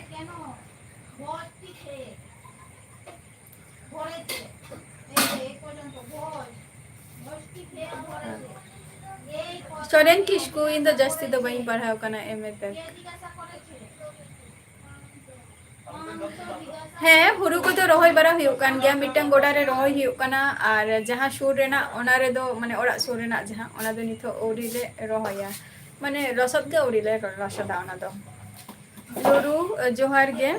सोरेन किसको इन द जस्ती तो बई पढ़ाव कना एमए तक हाँ हुरू को तो रोहय बरा हुयो कान गया मिटन गोडा रे रोहय हुयो काना और जहाँ सुर रेना ओना रे दो माने ओरा सुर रेना जहाँ ओना दो निथो ओरी ले रोहया माने रसद के ओरी ले रसदा ओना दो लुरु जोहार गे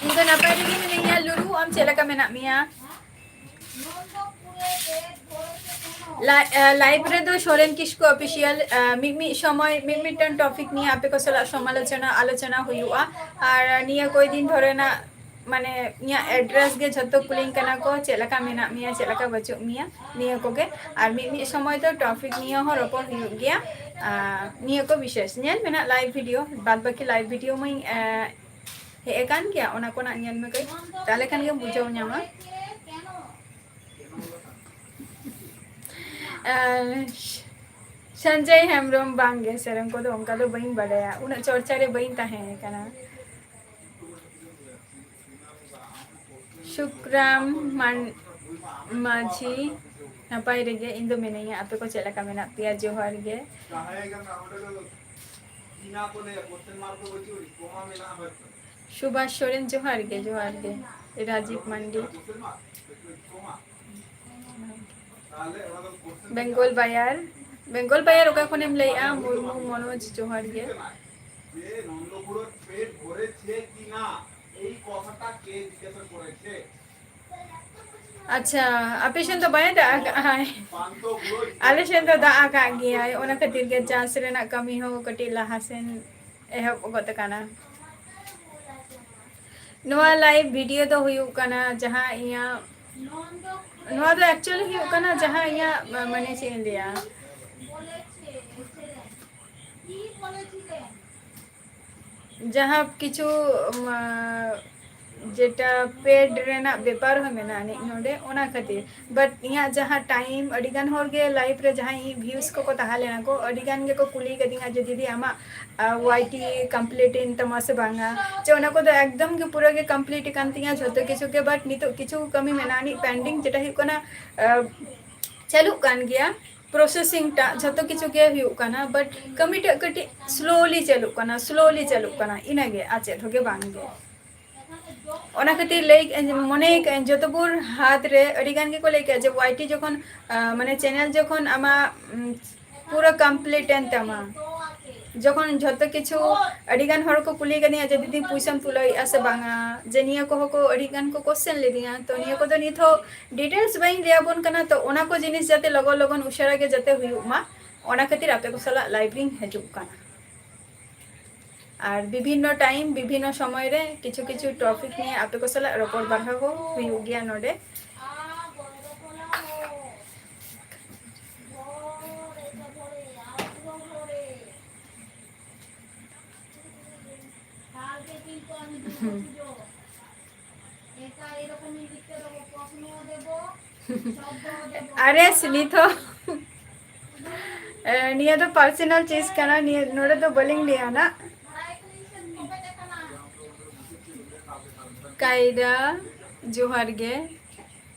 इनका नापाय रे मिनिया लुरु आम चेलका मेना मिया लाइव रे दो सोरेन किसको ऑफिशियल मिमी समय मिमिटन टॉपिक निया आपे को सला समालोचना आलोचना हुयुआ और निया कोई दिन धरे ना माने निया एड्रेस गे जतो कुलिंग कना को चेलका मेना मिया चेलका बचो मिया निया को गे और मिमी समय तो टॉपिक निया हो रोपो हुयु गया निया को विशेष नेल मेना लाइव वीडियो बाद बाकी लाइव वीडियो मई हे एकान क्या ओना को ना नेल में कई ताले खान के बुझाव न्यामा संजय हेम्ब्रम बांगे सरम को तो उनका तो बइन बड़या उन चर्चा रे बइन ताहे कना शुक्राम माझी नपाय रे गे इन दो मेनैया आपे को चला का मेना पिया जोहार गे सुभाष सोरेन जोहार गे राजीव मंडी बेंगल बायर ओका कोनेम लैया मुर्मू मनोज जोहार गे अच्छा आपे सेन तो बाय दा आले सेन तो दा आका गया ओना खातिर के चांस रेना कमी हो कटी लहा सेन एहब गत काना नोआ लाइव वीडियो तो हुयु काना जहां इया नोआ तो एक्चुअली हुयु काना जहां इया माने से लिया जहाँ किछु जेटा पेड रेना बेपार हो मेना नि नोडे ओना खातिर बट इया जहाँ टाइम अडिगान होरगे लाइफ रे जहाँ व्यूज को ताहा लेना को अडिगान गे को कुली कदिंगा जे दीदी आमा वाईटी कंप्लीट इन तमा से बांगा जे ओना को तो एकदम के पूरा के कंप्लीट कान तिया झोतो किछु के बट नितो किछु कमी मेना नि पेंडिंग जेटा हि कोना चालू कान गया प्रोसेसिंग टा झोतो किछु के हुयु काना बट कमी टा कटी स्लोली चालू काना इना गे आचे धोगे बांगे ओना खातिर लई मने जत बुर हाथ रे अडिगान के को लई के जे वाईटी जखन माने चैनल जखन आमा पूरा कंप्लीट एन तमा जखन झोतो किछु अडिगान हर को कुली गनिया जे दीदी पुइसम तुलई आसे बांगा जे निया को को अडिगान को क्वेश्चन ले दिया तो निया को तो निथो डिटेल्स बाइन लिया बोन कना तो ओना को जिनिस जाते लगो लगन उशारा के जाते हुयु मा ओना खातिर आपे को सला लाइव रिंग हजु काना और विभिन्न टाइम विभिन्न समय रे किछु किछु टॉपिक निये आपे को सला रपड़ बारहा को हुयु गया नोडे अरे सुनी तो निया तो पर्सनल चीज कना निया नोडे तो बोलिंग लिया ना कायरा जोहार गे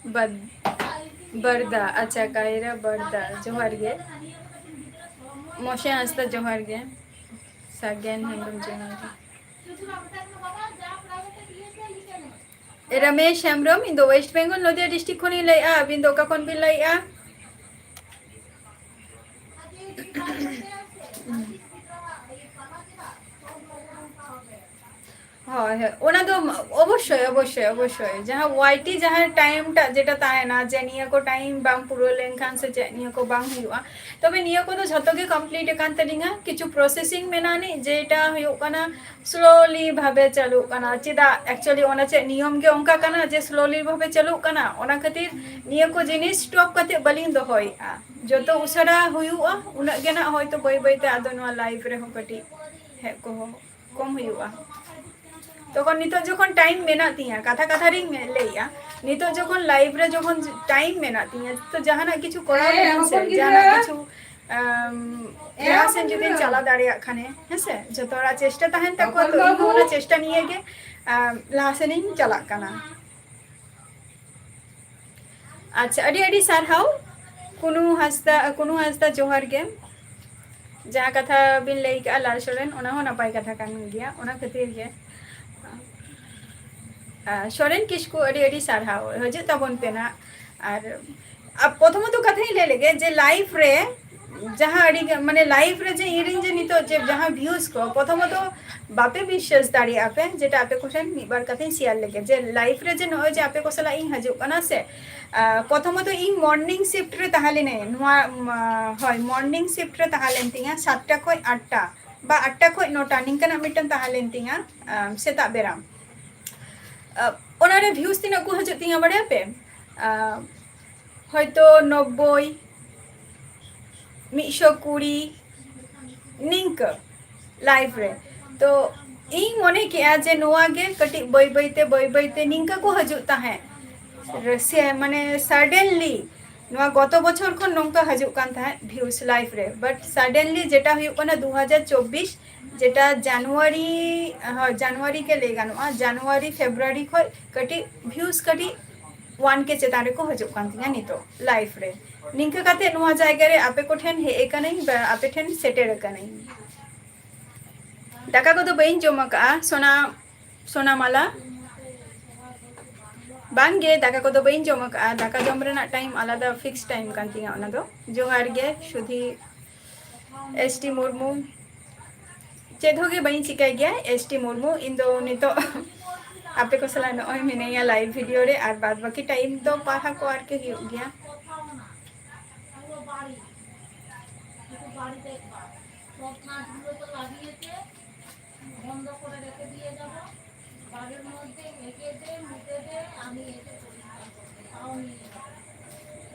बरदा अच्छा कायरा बरदा जोहार गे मोशे हंसता जोहार गे सागेन हेमरम जोहार रमेश हेमरम इन दो वेस्ट बेंगल नदिया डिस्ट्रिक्ट खनि लइआ बिन दो का कोन बिन लइआ जहाँ वाईटी जहाँ टाइम टा जेटा ताहेना जे निया को टाइम बांग पुरो लेनखान से जे निया को बांग हुआ तबे निया को तो झतो के कंप्लीट कान तलिंगा किछु प्रोसेसिंग मेनानी जेटा हुयो कना स्लोली भाबे चालू कना चिदा एक्चुअली ओना चे नियम के ओंका कना जे स्लोली भाबे चालू कना ओना खातिर निया को जिनिस स्टॉप कते बलिंग दोहोइआ जतो उसरा हुयुआ उना गेना होयतो बय बयते आदो नवा लाइफ रे हो कटी हे को कम हुयुआ तखन नितो जखन टाइम मेना तिया कथा कथा रिंग में लेया नितो जखन लाइव रे जखन टाइम मेना तिया तो जहाना किछु करा लेन से जहाना किछु जहां से जदिन चला दाड़िया खाने हेसे जतोरा चेष्टा तहन तक तो इन ओना चेष्टा निये गे लासेनिंग चला कना अच्छा अडी अडी सारहाउ कुनु हस्ता जोहार गे जहाँ कथा बिन लई का लाल सोरेन ओना हो नपाय कथा कान गया ओना खातिर गे सोरेन किसको अड़ी अड़ी सारहाव हजे तबन पेना और अब प्रथमत कथा ही ले लेगे जे लाइफ रे जहाँ अड़ी माने लाइफ रे जे इरिंग जे नितो जे जहाँ व्यूज को प्रथमत बापे विश्वास दाड़ी आपे जेटा आपे कोठेन निबार कथा शेयर लेगे जे लाइफ रे जे नय जे आपे को सला इ हजु कना से प्रथमत इ मॉर्निंग शिफ्ट रे ताहाले ने नोआ होय मॉर्निंग शिफ्ट रे ताहालेन तिया 7टा खय 8टा बा 8टा खय 9टा निंकना मिटन ताहालेन तिया सेता बेरा ओनारे व्यूज तीना को हजु तिया बड़े पे हयतो 90 120 निंक लाइफ रे तो इन मने के जे नोआ गे कटी बय बयते निंका को हजु ताहे से माने सडनली नोआ गत बछर खन नोंका हजु कान ताहे व्यूज लाइफ रे बट सडनली जेटा हुयु कना 2024 जेटा जनवरी के ले गानुआ जनवरी फेब्रुआरी खय कटी व्यूज कटी 1 के चेतारे को हजु कान तिया नितो लाइफ रे निंका काते नोआ जायगा रे आपे को ठेन हे कनै आपे ठेन सेटेर कनै दाका को तो बइन जमका सोना माला बांगे दाका को तो बइन जमका दाका जम रेना टाइम आलादा फिक्स टाइम कान तिया ओना दो जोहार गे सुधी एसटी मुर्मू चेधोगे बइन चिकाय गया एसटी मुर्मू इन दो नितो आपे को सला नय मिनेया लाइव वीडियो रे और बाद बाकी टाइम तो पाहा को आर के हुई गया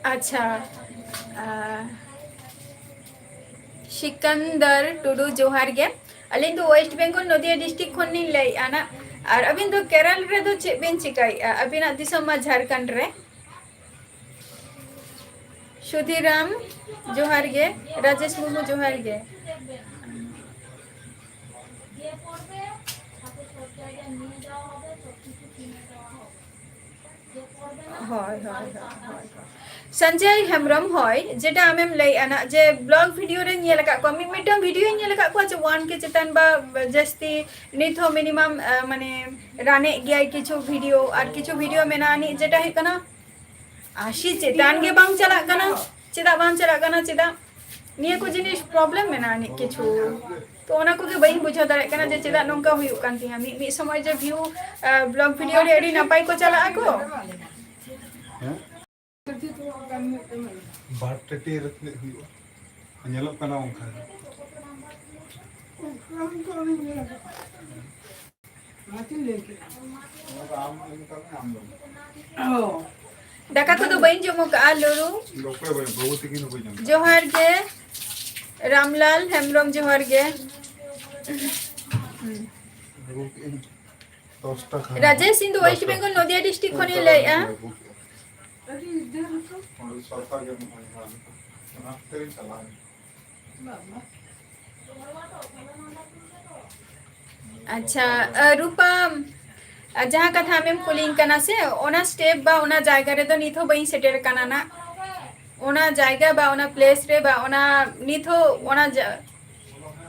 अच्छा सिकंदर टुडू जोहार गे अलिंग दो वेस्ट बेंगल नदिया डिस्ट्रिक्ट खन लई आना और अबिन तो केरल रे तो चे बिन चिकाई अबिना दिसम मा झारखंड रे सुधीराम जोहार गे राजेश मुर्मू जोहार गे संजय हेम्ब्रम होय जेटा आमेम लई आना जे ब्लॉग वीडियो रे नेल का को मिटम वीडियो नेल का को जे 1 के चेतन बा जस्ती निथ हो मिनिमम माने राने गया किछु वीडियो और किछु वीडियो मेना नि जेटा है कना आशी चेतन गे बांग चला कना चेदा बांग चला कना चेदा निया को जिनिस प्रॉब्लम मेना नि किछु तो ओना को के बई बुझा दारे कना जे चेदा नोंका हुयु कान तिया मी समय जे व्यू ब्लॉग वीडियो रे एडी नापाई को चला आको बाटटी रखले हुयु ᱧᱮᱞᱚᱜ ᱠᱟᱱᱟ ᱚᱱᱠᱟ दाका को तो बइन जमो का लोरू जोहार गे रामलाल हेम्ब्रम जोहार गे राजेश सिंधु वेस्ट बेंगल नदिया डिस्ट्रिक्ट खने लइआ अच्छा रूपा जहाँ कथा में कुलिंग कना से ओना स्टेप बा ओना जायगा रे तो निथो बई सेटेर कना ना ओना जायगा बा ओना प्लेस रे बा ओना निथो ओना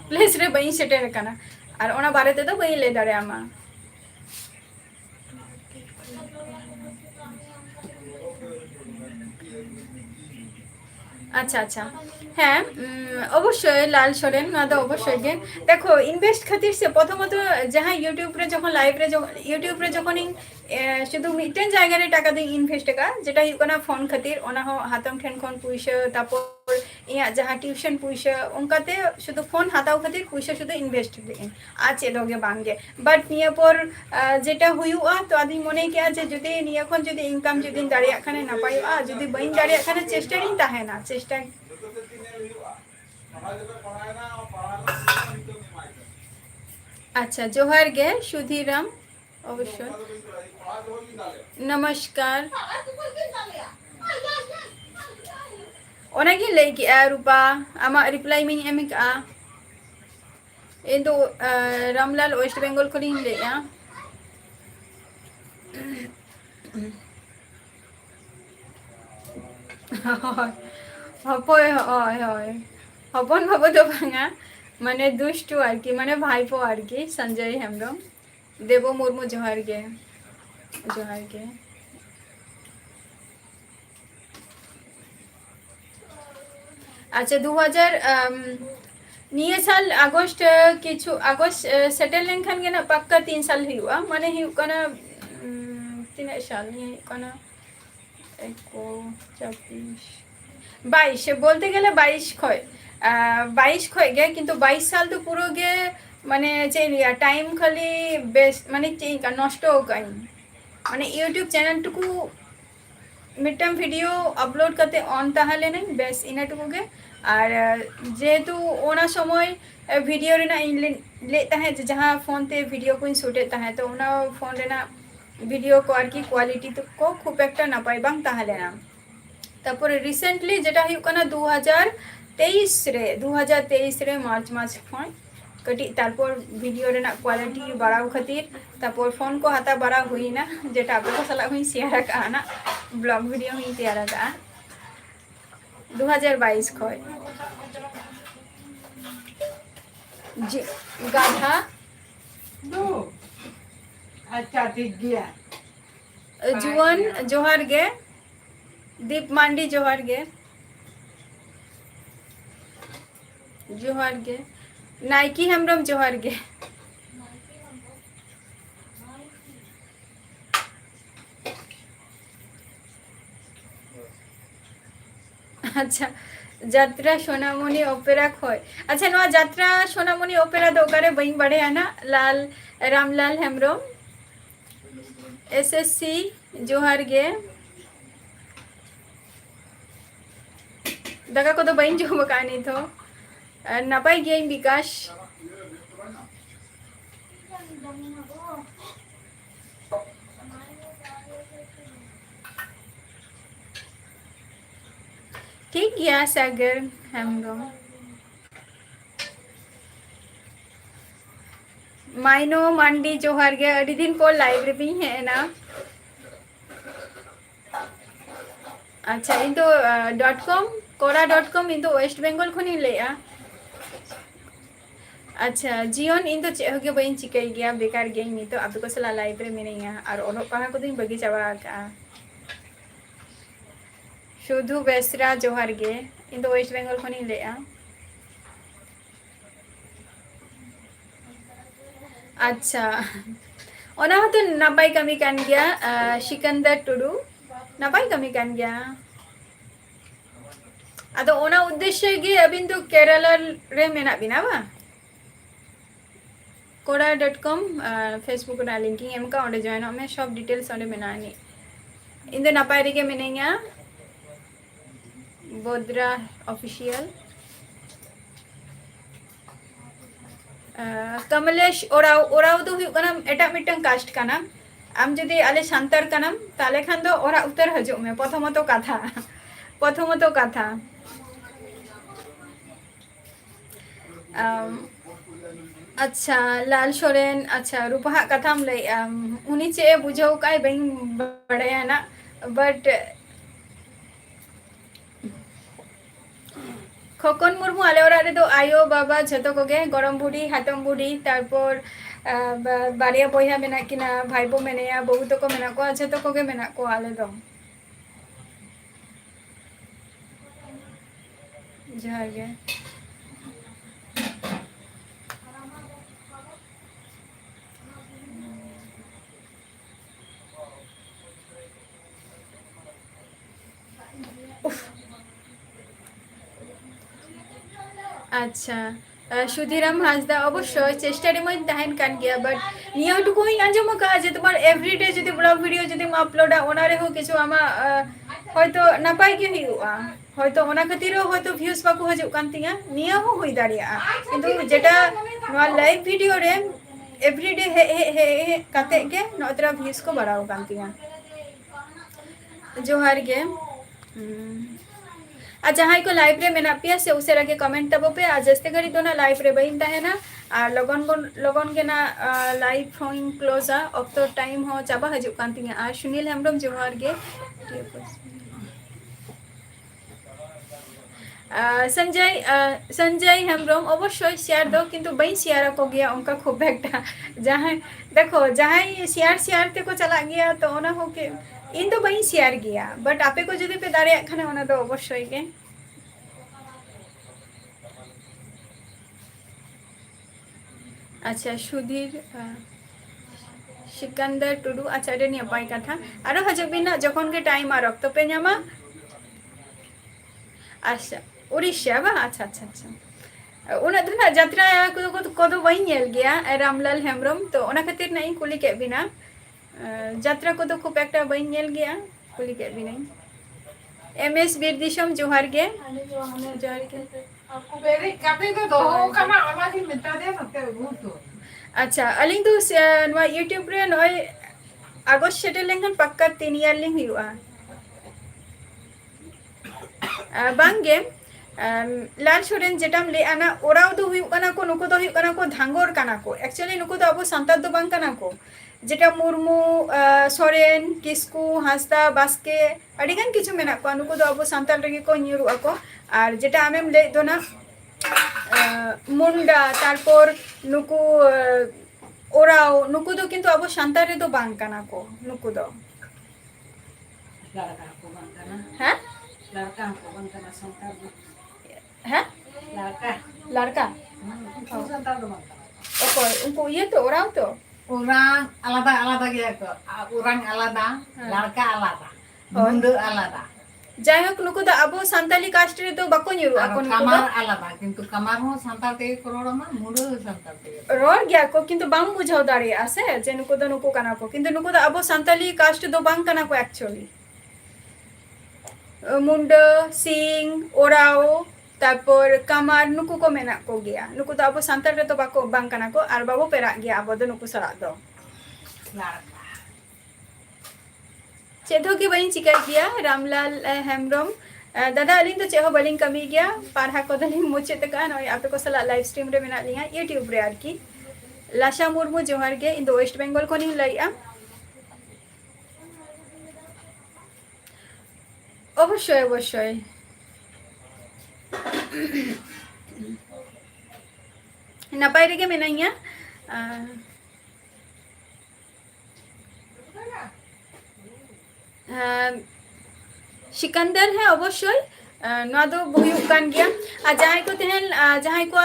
प्लेस रे बई सेटेर कना और ओना बारे ते तो बई ले दारे आमा अच्छा अच्छा হ্যাঁ অবশ্যই লাল সরেন না তো অবশ্যই গে দেখো ইনভেস্ট খাতির সে প্রথমত যাহা ইউটিউব রে যখন লাইভ রে ইউটিউব রে যখন শুধু মিটেন জায়গা রে টাকা দিয়ে ইনভেস্ট টাকা যেটা হিকনা ফোন খাতির ওনা হ হাতম ঠেন খন পয়সা তারপর ইয়া যাহা টিউশন পয়সা উনকাতে শুধু ফোন হাতাও খাতির পয়সা শুধু ইনভেস্ট দিন আছে দগে বাঙ্গে বাট নিয়া পর যেটা হুইউয়া তো আদি মনে কি আছে যদি নিয়া খন যদি ইনকাম যদি দাঁড়িয়া খানে না পাইয়া যদি বইন দাঁড়িয়া খানে চেষ্টা দিন তাহে না চেষ্টা अच्छा जोहार गे सुधीराम अवश्य नमस्कार ओनागी लेकी रूपा आमा रिप्लाई में एमिक आ इन तो रामलाल वेस्ट बेंगल को लिन ले या हपय हय हय हपन भाबो तो भांगा माने दुष्टु आर की माने भाईपो आर की संजय हेम्ब्रम देवो मुर्मू जोहार गे अच्छा 2000 निये साल अगस्त किछु अगस्त सेटल लेनखान गे ना पक्का 3 साल हुआ माने हुआ कना 3 साल नहीं कना 22 बोलते गेले 22 खय 22 खय गे किंतु 22 साल तो पुरो गे माने चेनिया टाइम खाली बेस्ट माने चेका नष्ट होकाई माने यूट्यूब चैनल टुकु मिटम वीडियो अपलोड करते ऑन ताहले नहीं बेस इना टुकु गे और जेहेतु ओना समय वीडियो रेना ले ताहे जहां फोन ते वीडियो को शूटे ताहे तो ओना फोन रेना वीडियो को आर की क्वालिटी तो को खूब एकटा नापाई बांग ताहले ना तारपर रिसेंटली जेटा हुई कना 2023 रे मार्च खय कटी तारपर वीडियो रेना क्वालिटी बाड़ाव खातिर तारपर फोन को हाता बाड़ा हुईना जेटा आपको सला हुई शेयर का ना ब्लॉग वीडियो हुई तैयार का 2022 खय जी गाधा दो अच्छा ठीक गया जुवन जोहार गे दीप मांडी जोहार गे नाइकी हेम्ब्रम जोहार गे अच्छा যাত্রা সোনামণি অপেরা খয় আচ্ছা নয়া যাত্রা সোনামণি অপেরা দোকারে বই বাড়ে আনা লাল রামলাল হেমব্রম एसएससी जोहार गे दाका को तो बइन जो मकानी थो नपाई गे विकास ठीक गया सागर हेमब्रम माइनो मांडी जोहार गे अड़ी दिन पर लाइव रे भी है ना अच्छा इन तो .com कोरा.com इन तो वेस्ट बंगाल खनि लेया अच्छा जीवन इन तो चे होगे बइन चिकई गया बेकार गई नी तो अब को सला लाइव रे मिनिया और ओलो पहा को दिन बगी चाबा का शुधु बेसरा जोहार गे इन तो वेस्ट बंगाल खनि लेया अच्छा ओना तो नापाई कमी कान गया सिकंदर टुडू नापाई कमी कान गया अदो ओना उद्देश्य गे अबिन तो केरला रे मेना बिना बा कोरा.com फेसबुक ना लिंकिंग एम का ओंडे जॉइन में सब डिटेल्स ओंडे मेना नि इन दो नापाई रे गे मेनेया बोद्रा ऑफिशियल कमलेश ओराव ओराव तो हुई कना एटा मिटन कास्ट कना आम जदि आले शांतार कनाम ताले खान दो ओरा उत्तर हजो में प्रथमतो कथा अच्छा लाल सोरेन अच्छा रूपहा कथाम लई उनी चे बुझाव काय बइन बड़ाया ना बट खकन मुर्मू आले ओरा रे दो आयो बाबा झतो कोगे गरम बुढ़ी हातम बुढ़ी तारपर बारिया बया मेना किना भाईबो मेनेया बहु तो को मेना को झतो कोगे मेना को आले दो जहार गे अच्छा सुधीराम हासदा अवश्य चेष्टा रे मई तहन कान गया बट निया टुकु ही आंजम का जे तुम्हार एवरीडे जदि ब्लॉग वीडियो जदि म अपलोडा ओना रे हो किछु आमा হয়তো নাপাই গে হুইয়া হয়তো ওনা খাতিরও হয়তো ভিউজ পাকু হজু কান তিয়া নিয়া হো হই দাঁড়িয়া কিন্তু যেটা নোয়া লাইভ ভিডিও রে एवरीडे हे हे हे काते के नोतरा व्यूज को बढ़ाओ कान तिया जोहार गे आ जहां को लाइव रे मेना पिया से उसे रखे कमेंट तबो पे आज जस्ते घड़ी तो ना लाइव रे बइन है ना आ लगन के ना लाइव होइंग क्लोजा अब तो टाइम हो चाबा हजू कान तिया आ सुनील हेमब्रम जोहार गे संजय हेमब्रम अवश्य शेयर दो किंतु बई शेयर को गया उनका खूब एकटा जहां देखो जहां शेयर ते को चला गया तो ओना हो के इन तो बई शेयर गया बट आपे को जदि पे दारे खाने ओना तो अवश्य के अच्छा सुधीर सिकंदर टुडू अच्छा रे नि पाई कथा आरो हजबिना जखन के टाइम आ रक्त पे न्यामा अच्छा उड़ीसा बा अच्छा अच्छा अच्छा उना धना यात्रा को तो वही नेल गया रामलाल हेमब्रम तो ओना खातिर नहीं कुली के बिना यात्रा को तो खूब एकटा वही नेल गया कुली के बिना एमएस बीरदिशम जोहार गे जोहार गे आपको बेरे काटे तो दो कना आवाज मिटा दे नते बहुत अच्छा अलिंग तो नवा यूट्यूब रे नय अगस्त सेटल लेंगन पक्का 3 ईयर लिंग हुआ बांगे लाल सोरेन जेटाम ले आना ओराव दो हुई कना को नुको दो हुई कना को धांगोर कना को एक्चुअली नुको तो अब संतार दो बांग कना को जेटा मुर्मू सोरेन किस्कू हासदा बास्के अडिगान किछु मेना को नुको दो अब संतार लगे को न्यूरु ako আর যেটা আমেম লে দো না মুন্ডা তারপর নুকু ওরাও নুকু দো কিন্তু अब संतार रे दो बांग कना को नुकु दो लड़का को बनना हैं लड़का को बनना संतार हैं लड़का लड़का संतार दो बनना ओको उनको ये तो ओराव तो orang alada gaya ko orang alada लड़का alada मुंडो alada যাই হোক নুকু তো আবো সান্তালি কাস্ট রে তো বাকো নিরু আকো নুকু kamar alada কিন্তু kamar ho santar te korora ma mundo santar te রর গিয়া কো কিন্তু বাং বুঝাও দাঁড়িয়ে আছে যে নুকু তো নুকু কানা কো কিন্তু নুকু তো আবো সান্তালি কাস্ট তো বাং কানা কো অ্যাকচুয়ালি মুন্ডো সিং ওরাও তারপর কামার নুকু को मेना को गया नुकु तो अब संतार रे तो बाको बांग काना को आर बाबो पेरा गया अब दो नुकु सरा दो लड़का चेधो की बहन चिका गया रामलाल हेमब्रम दादा अली तो चेह बलिंग कमी गया पाढ़ा को दलिंग मुचाद का नय आपे को सला लाइव स्ट्रीम रे मेना लिया यूट्यूब रे आरकी लाशा मुर्मू जोहार गे इन वेस्ट बेंगल को नहीं लइया अवश्य अवश्य नपाय रेगे मेनाइया सिकंदर है अवश्य नवा दो हुयुग कान गया जहां को तेहन जहां को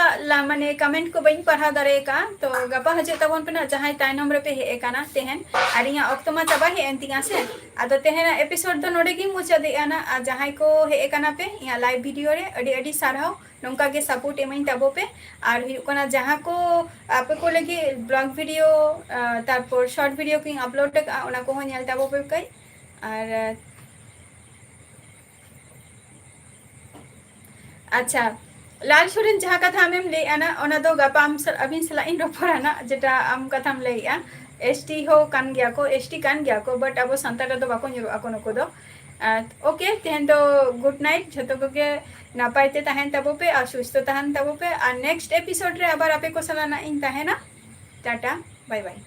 माने कमेंट को बइन पढ़ा दरे का तो गपा हजे तबन पे ना जहां ताइनम रे पे हे काना तेहन आर इया अक्तमा चाबा हे एंतिया से आदो तेहन एपिसोड दो नोडे गी मुचा दे आना जहां को हे काना पे इया लाइव वीडियो रे अडी अडी सारहाव नोंका गे सपोर्ट एमइन तबो पे आर हुयुग काना जहां को आपे को लगी ब्लॉग वीडियो तारपर शॉर्ट वीडियो की अपलोड का ओना को हो नेल तबो पे कई आर अच्छा लाल सोरेन जहाँ कथा आमेम ले आना ओना दो गपा आम अबिन सला इन रोपराना जेटा आम कथाम ले आ एसटी हो कान गया को एसटी कान गया को बट अब संतार दो बाको निरो आको नको दो ओके तेहन तो गुड नाइट जतो को के नापायते तहन तबो पे आ सुस्थ तहन तबो पे आ नेक्स्ट एपिसोड रे आबार आपे को सला ना इन तहना टाटा बाय बाय।